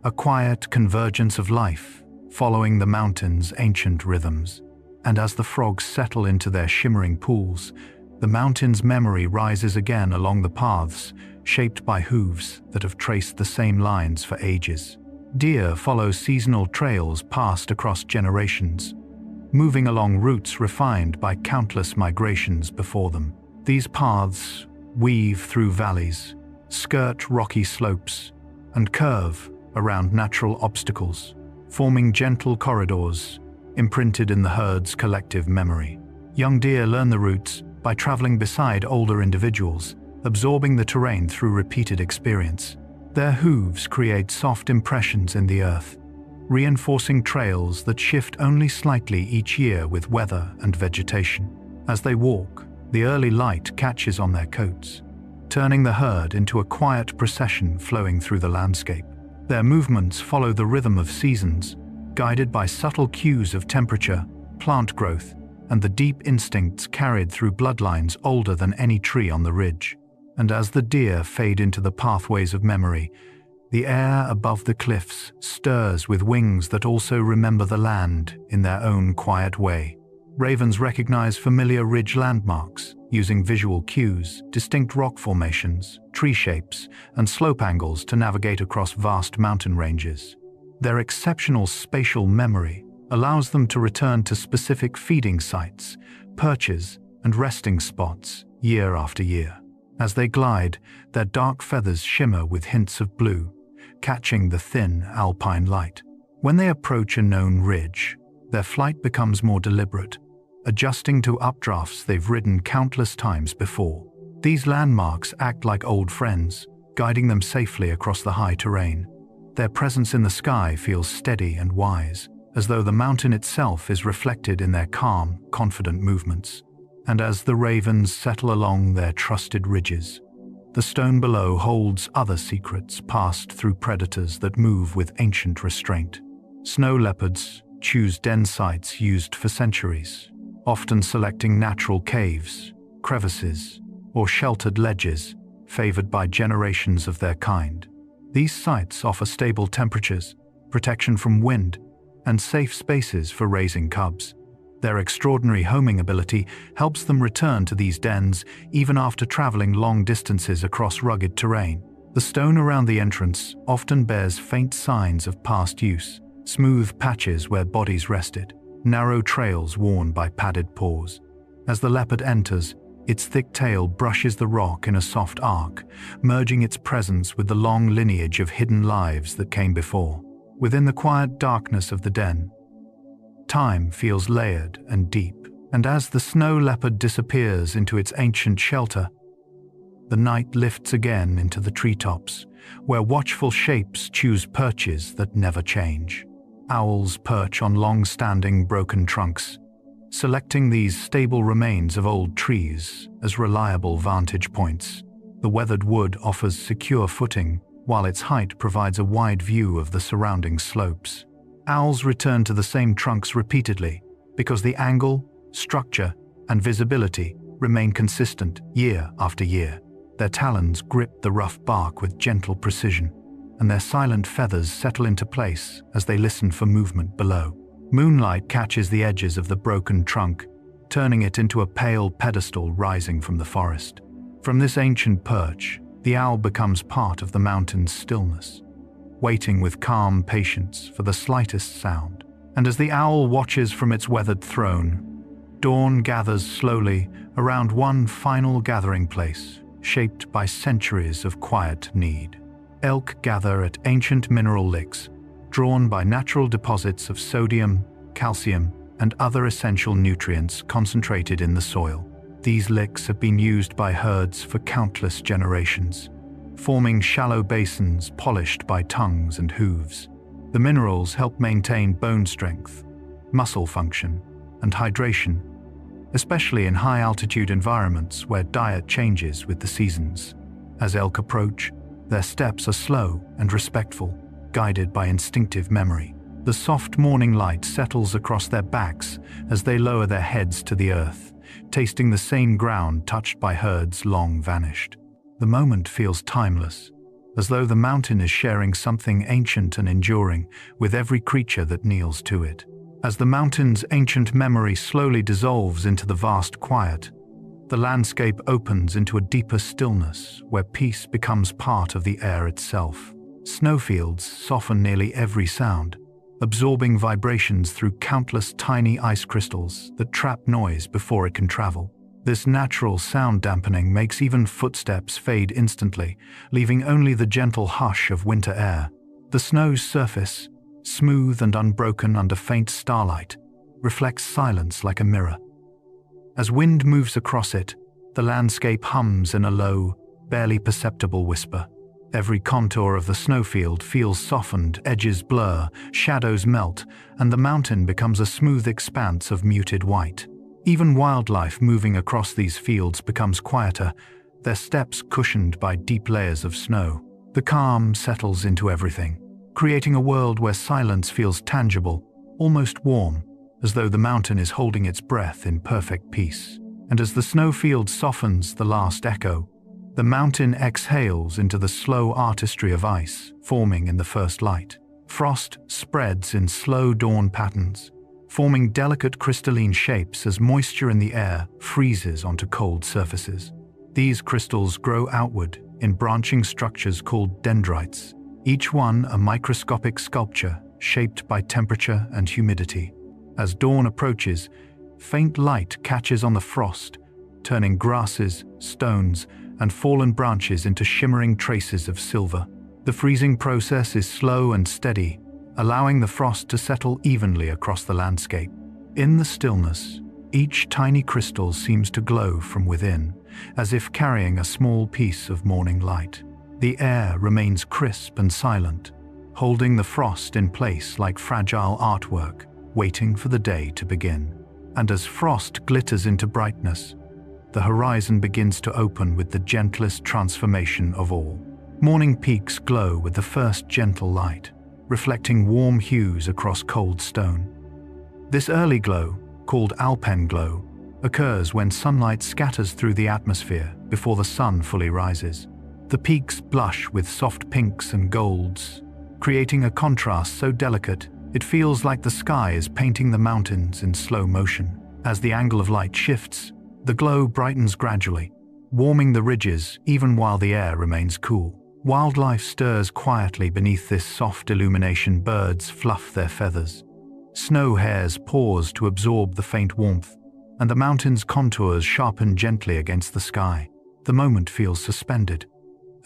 a quiet convergence of life following the mountain's ancient rhythms. And as the frogs settle into their shimmering pools, the mountain's memory rises again along the paths, shaped by hooves that have traced the same lines for ages. Deer follow seasonal trails passed across generations, moving along routes refined by countless migrations before them. These paths weave through valleys, skirt rocky slopes, and curve around natural obstacles, forming gentle corridors imprinted in the herd's collective memory. Young deer learn the routes by traveling beside older individuals, absorbing the terrain through repeated experience. Their hooves create soft impressions in the earth, reinforcing trails that shift only slightly each year with weather and vegetation. As they walk, the early light catches on their coats, turning the herd into a quiet procession flowing through the landscape. Their movements follow the rhythm of seasons, guided by subtle cues of temperature, plant growth, and the deep instincts carried through bloodlines older than any tree on the ridge. And as the deer fade into the pathways of memory, the air above the cliffs stirs with wings that also remember the land in their own quiet way. Ravens recognize familiar ridge landmarks, using visual cues, distinct rock formations, tree shapes, and slope angles to navigate across vast mountain ranges. Their exceptional spatial memory allows them to return to specific feeding sites, perches, and resting spots year after year. As they glide, their dark feathers shimmer with hints of blue, catching the thin alpine light. When they approach a known ridge, their flight becomes more deliberate, adjusting to updrafts they've ridden countless times before. These landmarks act like old friends, guiding them safely across the high terrain. Their presence in the sky feels steady and wise, as though the mountain itself is reflected in their calm, confident movements. And as the ravens settle along their trusted ridges, the stone below holds other secrets passed through predators that move with ancient restraint. Snow leopards choose den sites used for centuries, often selecting natural caves, crevices, or sheltered ledges favored by generations of their kind. These sites offer stable temperatures, protection from wind, and safe spaces for raising cubs. Their extraordinary homing ability helps them return to these dens even after traveling long distances across rugged terrain. The stone around the entrance often bears faint signs of past use, smooth patches where bodies rested, narrow trails worn by padded paws. As the leopard enters, its thick tail brushes the rock in a soft arc, merging its presence with the long lineage of hidden lives that came before. Within the quiet darkness of the den, time feels layered and deep, and as the snow leopard disappears into its ancient shelter, the night lifts again into the treetops, where watchful shapes choose perches that never change. Owls perch on long-standing broken trunks, selecting these stable remains of old trees as reliable vantage points. The weathered wood offers secure footing, while its height provides a wide view of the surrounding slopes. Owls return to the same trunks repeatedly because the angle, structure, and visibility remain consistent year after year. Their talons grip the rough bark with gentle precision, and their silent feathers settle into place as they listen for movement below. Moonlight catches the edges of the broken trunk, turning it into a pale pedestal rising from the forest. From this ancient perch, the owl becomes part of the mountain's stillness, waiting with calm patience for the slightest sound. And as the owl watches from its weathered throne, dawn gathers slowly around one final gathering place, shaped by centuries of quiet need. Elk gather at ancient mineral licks, drawn by natural deposits of sodium, calcium, and other essential nutrients concentrated in the soil. These licks have been used by herds for countless generations, forming shallow basins polished by tongues and hooves. The minerals help maintain bone strength, muscle function, and hydration, especially in high-altitude environments where diet changes with the seasons. As elk approach, their steps are slow and respectful, guided by instinctive memory. The soft morning light settles across their backs as they lower their heads to the earth, tasting the same ground touched by herds long vanished. The moment feels timeless, as though the mountain is sharing something ancient and enduring with every creature that kneels to it. As the mountain's ancient memory slowly dissolves into the vast quiet, the landscape opens into a deeper stillness where peace becomes part of the air itself. Snowfields soften nearly every sound, absorbing vibrations through countless tiny ice crystals that trap noise before it can travel. This natural sound dampening makes even footsteps fade instantly, leaving only the gentle hush of winter air. The snow's surface, smooth and unbroken under faint starlight, reflects silence like a mirror. As wind moves across it, the landscape hums in a low, barely perceptible whisper. Every contour of the snowfield feels softened, edges blur, shadows melt, and the mountain becomes a smooth expanse of muted white. Even wildlife moving across these fields becomes quieter, their steps cushioned by deep layers of snow. The calm settles into everything, creating a world where silence feels tangible, almost warm, as though the mountain is holding its breath in perfect peace. And as the snowfield softens the last echo, the mountain exhales into the slow artistry of ice forming in the first light. Frost spreads in slow dawn patterns, forming delicate crystalline shapes as moisture in the air freezes onto cold surfaces. These crystals grow outward in branching structures called dendrites, each one a microscopic sculpture shaped by temperature and humidity. As dawn approaches, faint light catches on the frost, turning grasses, stones, and fallen branches into shimmering traces of silver. The freezing process is slow and steady, allowing the frost to settle evenly across the landscape. In the stillness, each tiny crystal seems to glow from within, as if carrying a small piece of morning light. The air remains crisp and silent, holding the frost in place like fragile artwork, waiting for the day to begin. And as frost glitters into brightness, the horizon begins to open with the gentlest transformation of all. Morning peaks glow with the first gentle light, reflecting warm hues across cold stone. This early glow, called alpine glow, occurs when sunlight scatters through the atmosphere before the sun fully rises. The peaks blush with soft pinks and golds, creating a contrast so delicate It feels like the sky is painting the mountains in slow motion. As the angle of light shifts, the glow brightens gradually, warming the ridges even while the air remains cool. Wildlife stirs quietly beneath this soft illumination. Birds fluff their feathers. Snow hares pause to absorb the faint warmth, and the mountain's contours sharpen gently against the sky. The moment feels suspended,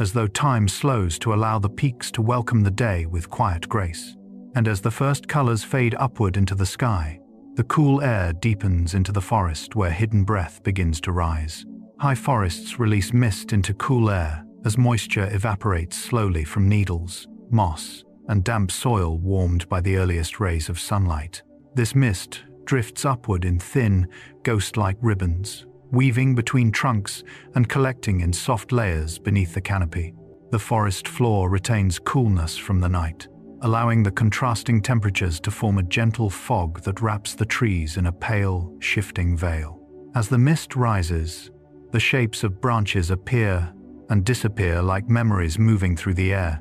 as though time slows to allow the peaks to welcome the day with quiet grace. And as the first colors fade upward into the sky, the cool air deepens into the forest where hidden breath begins to rise. High forests release mist into cool air as moisture evaporates slowly from needles, moss, and damp soil warmed by the earliest rays of sunlight. This mist drifts upward in thin, ghost-like ribbons, weaving between trunks and collecting in soft layers beneath the canopy. The forest floor retains coolness from the night, allowing the contrasting temperatures to form a gentle fog that wraps the trees in a pale, shifting veil. As the mist rises, the shapes of branches appear and disappear like memories moving through the air.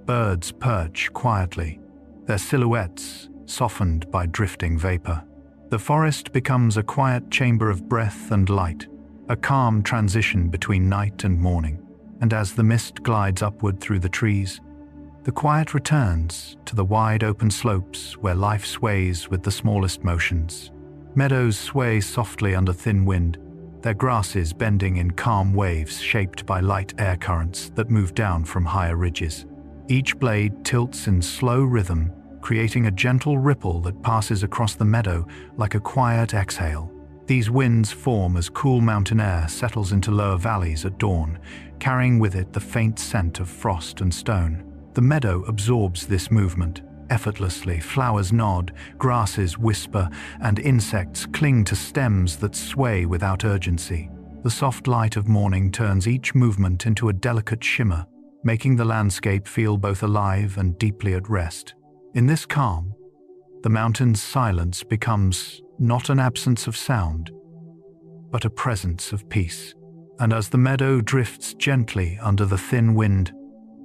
Birds perch quietly, their silhouettes softened by drifting vapor. The forest becomes a quiet chamber of breath and light, a calm transition between night and morning. And as the mist glides upward through the trees, the quiet returns to the wide open slopes where life sways with the smallest motions. Meadows sway softly under thin wind, their grasses bending in calm waves shaped by light air currents that move down from higher ridges. Each blade tilts in slow rhythm, creating a gentle ripple that passes across the meadow like a quiet exhale. These winds form as cool mountain air settles into lower valleys at dawn, carrying with it the faint scent of frost and stone. The meadow absorbs this movement. Effortlessly, flowers nod, grasses whisper, and insects cling to stems that sway without urgency. The soft light of morning turns each movement into a delicate shimmer, making the landscape feel both alive and deeply at rest. In this calm, the mountain's silence becomes not an absence of sound, but a presence of peace. And as the meadow drifts gently under the thin wind,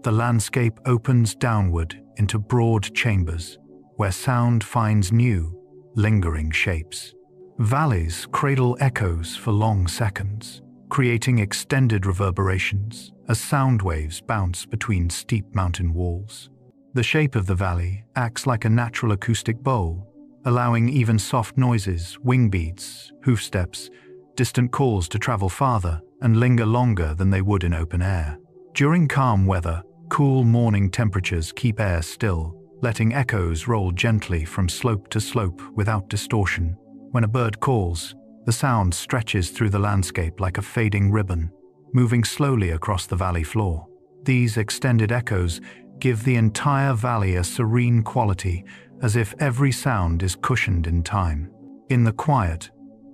the landscape opens downward into broad chambers where sound finds new, lingering shapes. Valleys cradle echoes for long seconds, creating extended reverberations as sound waves bounce between steep mountain walls. The shape of the valley acts like a natural acoustic bowl, allowing even soft noises, wing beats, hoof steps, distant calls to travel farther and linger longer than they would in open air. During calm weather, cool morning temperatures keep air still, letting echoes roll gently from slope to slope without distortion. When a bird calls, the sound stretches through the landscape like a fading ribbon, moving slowly across the valley floor. These extended echoes give the entire valley a serene quality, as if every sound is cushioned in time. In the quiet,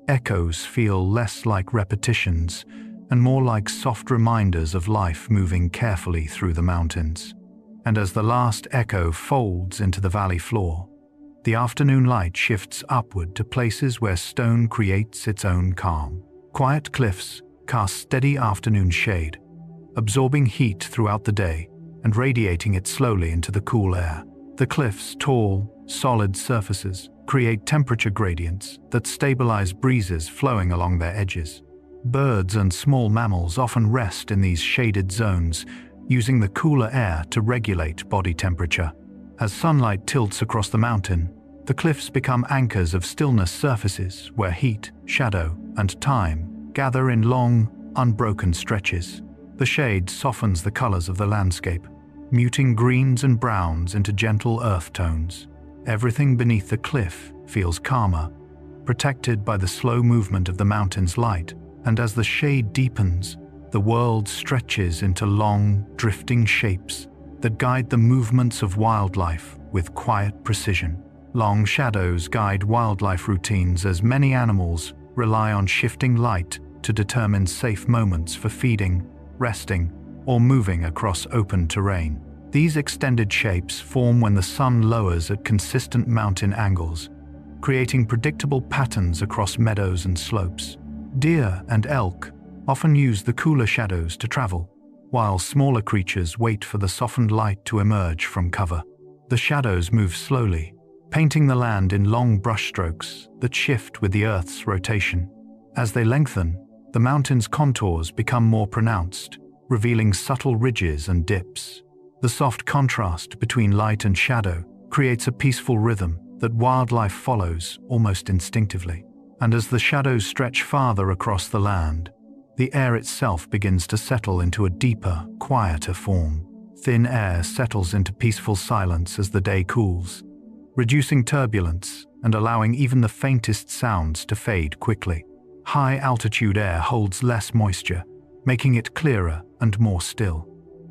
echoes feel less like repetitions and more like soft reminders of life moving carefully through the mountains. And as the last echo folds into the valley floor, the afternoon light shifts upward to places where stone creates its own calm. Quiet cliffs cast steady afternoon shade, absorbing heat throughout the day and radiating it slowly into the cool air. The cliffs' tall, solid surfaces create temperature gradients that stabilize breezes flowing along their edges. Birds and small mammals often rest in these shaded zones, using the cooler air to regulate body temperature. As sunlight tilts across the mountain, the cliffs become anchors of stillness surfaces where heat, shadow, and time gather in long, unbroken stretches. The shade softens the colors of the landscape, muting greens and browns into gentle earth tones. Everything beneath the cliff feels calmer, protected by the slow movement of the mountain's light. And as the shade deepens, the world stretches into long, drifting shapes that guide the movements of wildlife with quiet precision. Long shadows guide wildlife routines as many animals rely on shifting light to determine safe moments for feeding, resting, or moving across open terrain. These extended shapes form when the sun lowers at consistent mountain angles, creating predictable patterns across meadows and slopes. Deer and elk often use the cooler shadows to travel, while smaller creatures wait for the softened light to emerge from cover. The shadows move slowly, painting the land in long brushstrokes that shift with the Earth's rotation. As they lengthen, the mountain's contours become more pronounced, revealing subtle ridges and dips. The soft contrast between light and shadow creates a peaceful rhythm that wildlife follows almost instinctively. And as the shadows stretch farther across the land, the air itself begins to settle into a deeper, quieter form. Thin air settles into peaceful silence as the day cools, reducing turbulence and allowing even the faintest sounds to fade quickly. High-altitude air holds less moisture, making it clearer and more still,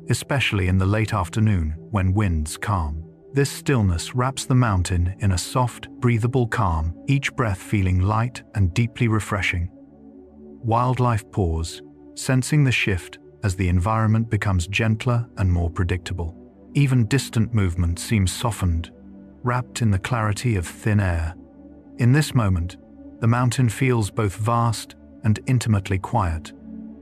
especially in the late afternoon when winds calm. This stillness wraps the mountain in a soft, breathable calm, each breath feeling light and deeply refreshing. Wildlife pause, sensing the shift as the environment becomes gentler and more predictable. Even distant movement seems softened, wrapped in the clarity of thin air. In this moment, the mountain feels both vast and intimately quiet,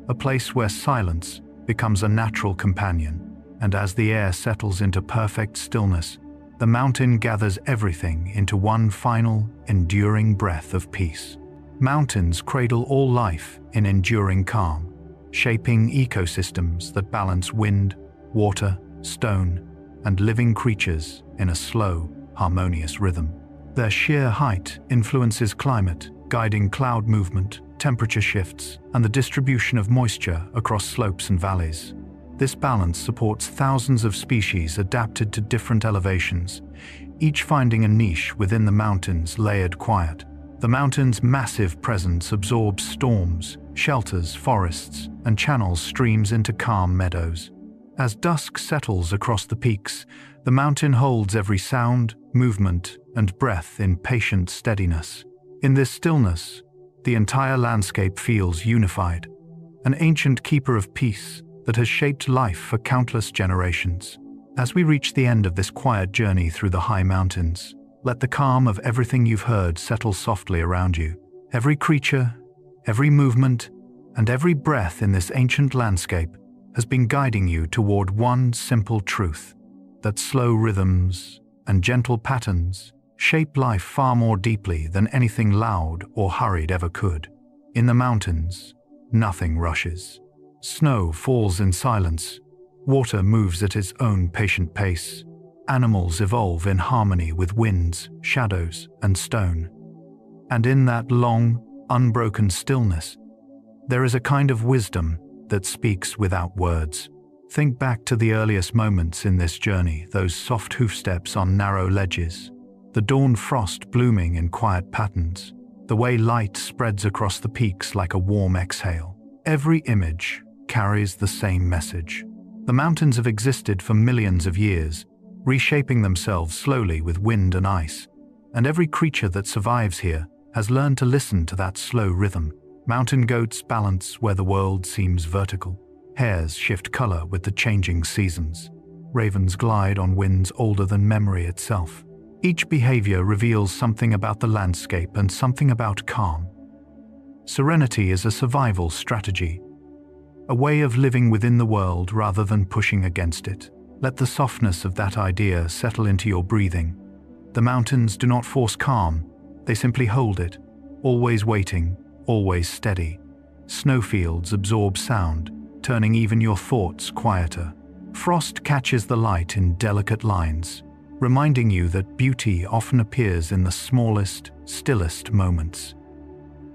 a place where silence becomes a natural companion. And as the air settles into perfect stillness, the mountain gathers everything into one final, enduring breath of peace. Mountains cradle all life in enduring calm, shaping ecosystems that balance wind, water, stone, and living creatures in a slow, harmonious rhythm. Their sheer height influences climate, guiding cloud movement, temperature shifts, and the distribution of moisture across slopes and valleys. This balance supports thousands of species adapted to different elevations, each finding a niche within the mountain's layered quiet. The mountain's massive presence absorbs storms, shelters forests, and channels streams into calm meadows. As dusk settles across the peaks, the mountain holds every sound, movement, and breath in patient steadiness. In this stillness, the entire landscape feels unified, an ancient keeper of peace that has shaped life for countless generations. As we reach the end of this quiet journey through the high mountains, let the calm of everything you've heard settle softly around you. Every creature, every movement, and every breath in this ancient landscape has been guiding you toward one simple truth: that slow rhythms and gentle patterns shape life far more deeply than anything loud or hurried ever could. In the mountains, nothing rushes. Snow falls in silence. Water moves at its own patient pace. Animals evolve in harmony with winds, shadows, and stone. And in that long, unbroken stillness, there is a kind of wisdom that speaks without words. Think back to the earliest moments in this journey, those soft hoofsteps on narrow ledges, the dawn frost blooming in quiet patterns, the way light spreads across the peaks like a warm exhale. Every image carries the same message. The mountains have existed for millions of years, reshaping themselves slowly with wind and ice, and every creature that survives here has learned to listen to that slow rhythm. Mountain goats balance where the world seems vertical. Hares shift color with the changing seasons. Ravens glide on winds older than memory itself. Each behavior reveals something about the landscape and something about calm. Serenity is a survival strategy, a way of living within the world rather than pushing against it. Let the softness of that idea settle into your breathing. The mountains do not force calm, they simply hold it, always waiting, always steady. Snowfields absorb sound, turning even your thoughts quieter. Frost catches the light in delicate lines, reminding you that beauty often appears in the smallest, stillest moments.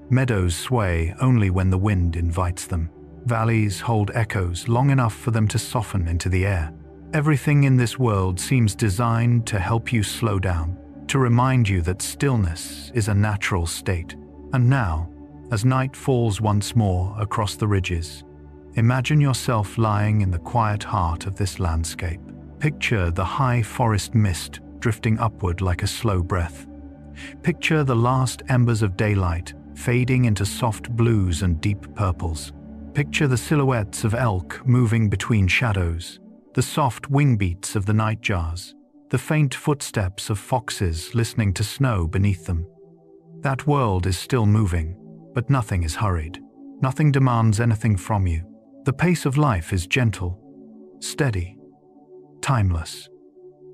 Meadows sway only when the wind invites them. Valleys hold echoes long enough for them to soften into the air. Everything in this world seems designed to help you slow down, to remind you that stillness is a natural state. And now, as night falls once more across the ridges, imagine yourself lying in the quiet heart of this landscape. Picture the high forest mist drifting upward like a slow breath. Picture the last embers of daylight fading into soft blues and deep purples. Picture the silhouettes of elk moving between shadows, the soft wing beats of the nightjars, the faint footsteps of foxes listening to snow beneath them. That world is still moving, but nothing is hurried. Nothing demands anything from you. The pace of life is gentle, steady, timeless.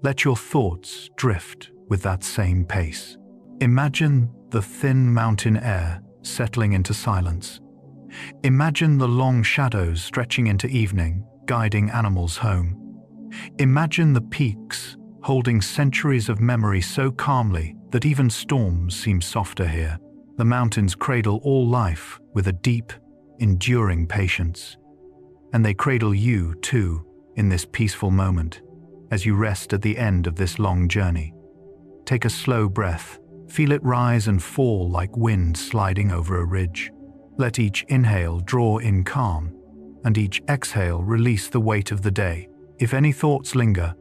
Let your thoughts drift with that same pace. Imagine the thin mountain air settling into silence. Imagine the long shadows stretching into evening, guiding animals home. Imagine the peaks holding centuries of memory so calmly that even storms seem softer here. The mountains cradle all life with a deep, enduring patience. And they cradle you, too, in this peaceful moment, as you rest at the end of this long journey. Take a slow breath, feel it rise and fall like wind sliding over a ridge. Let each inhale draw in calm, and each exhale release the weight of the day. If any thoughts linger,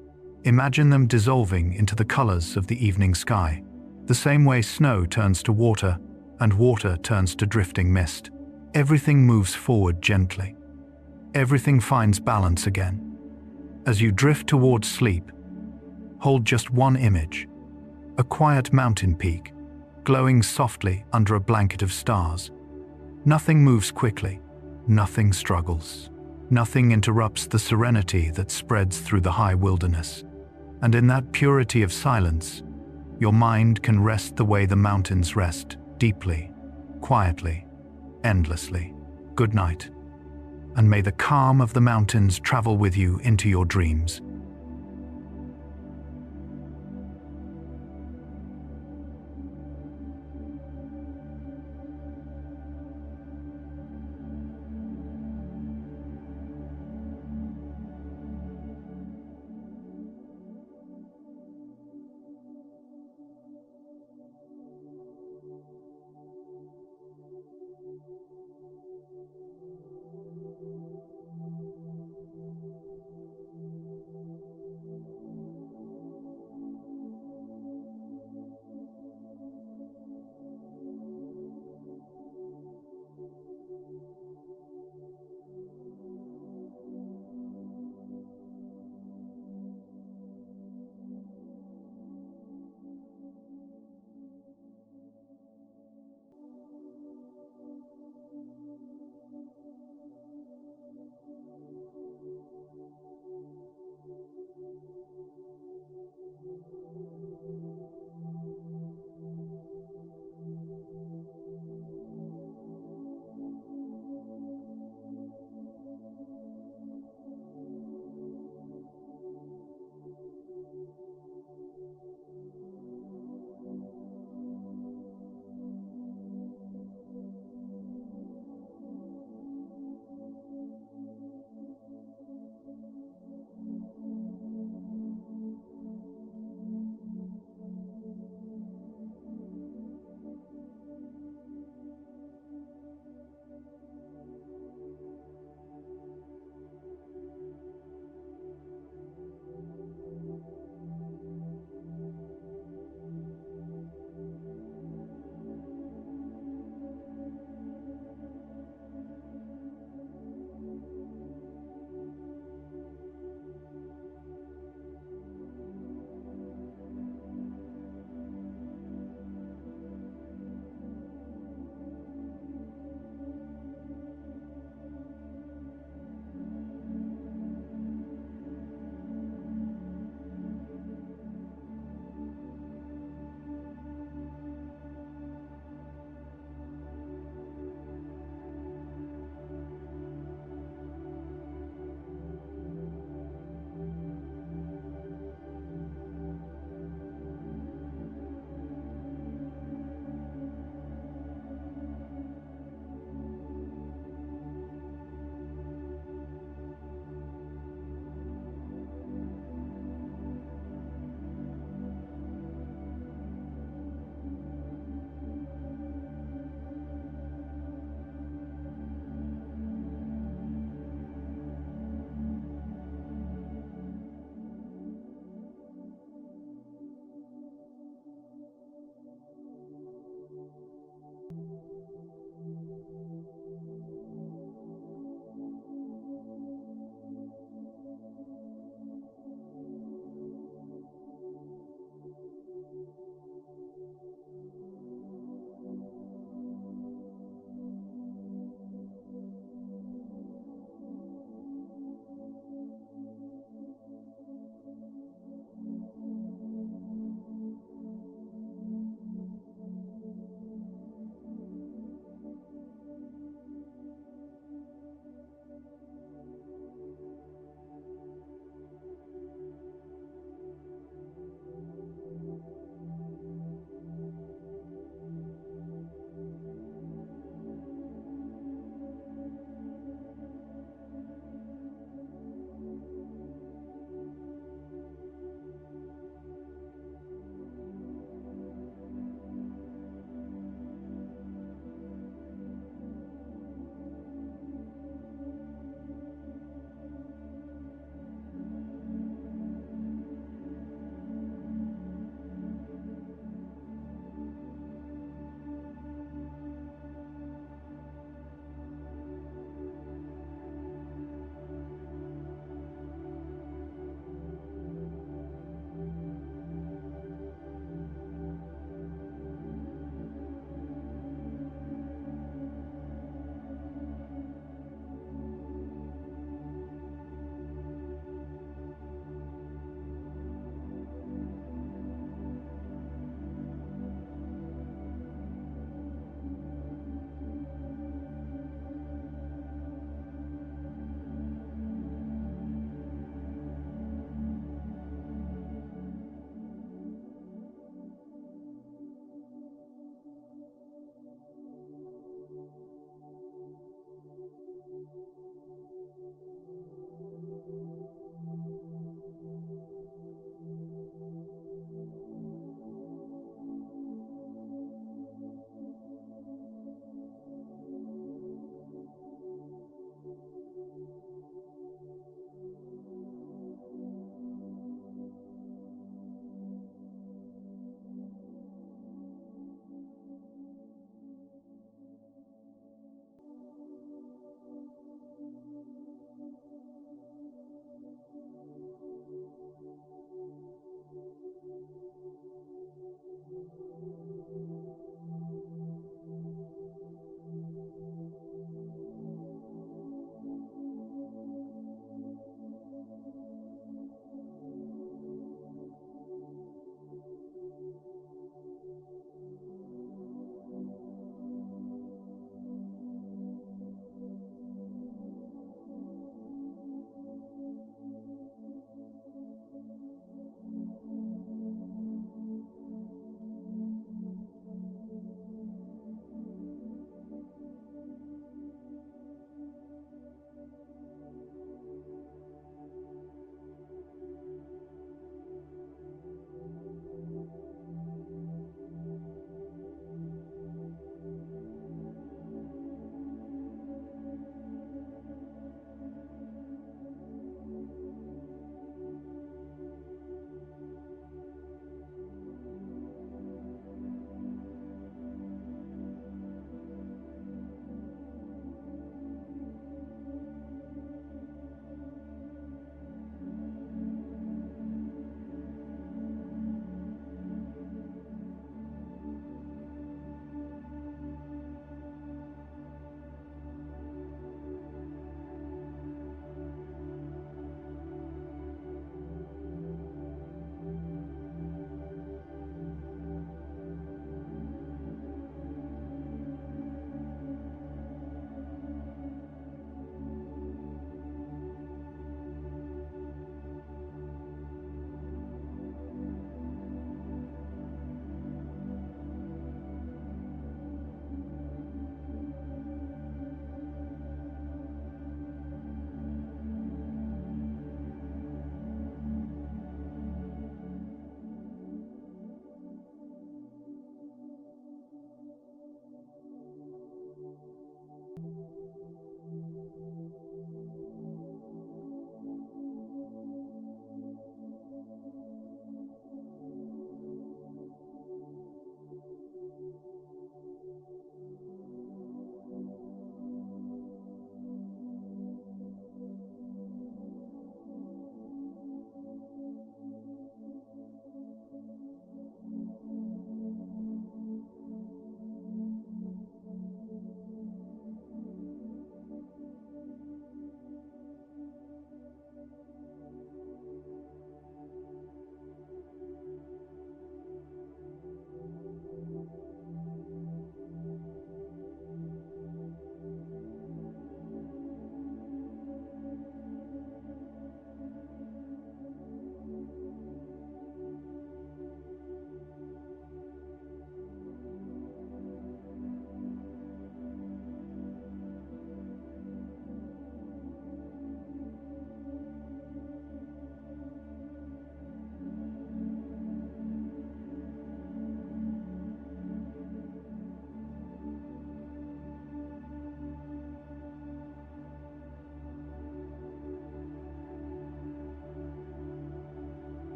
imagine them dissolving into the colors of the evening sky, the same way snow turns to water and water turns to drifting mist. Everything moves forward gently. Everything finds balance again. As you drift towards sleep, hold just one image, a quiet mountain peak, glowing softly under a blanket of stars. Nothing moves quickly, nothing struggles, nothing interrupts the serenity that spreads through the high wilderness. And in that purity of silence, your mind can rest the way the mountains rest, deeply, quietly, endlessly. Good night, and may the calm of the mountains travel with you into your dreams.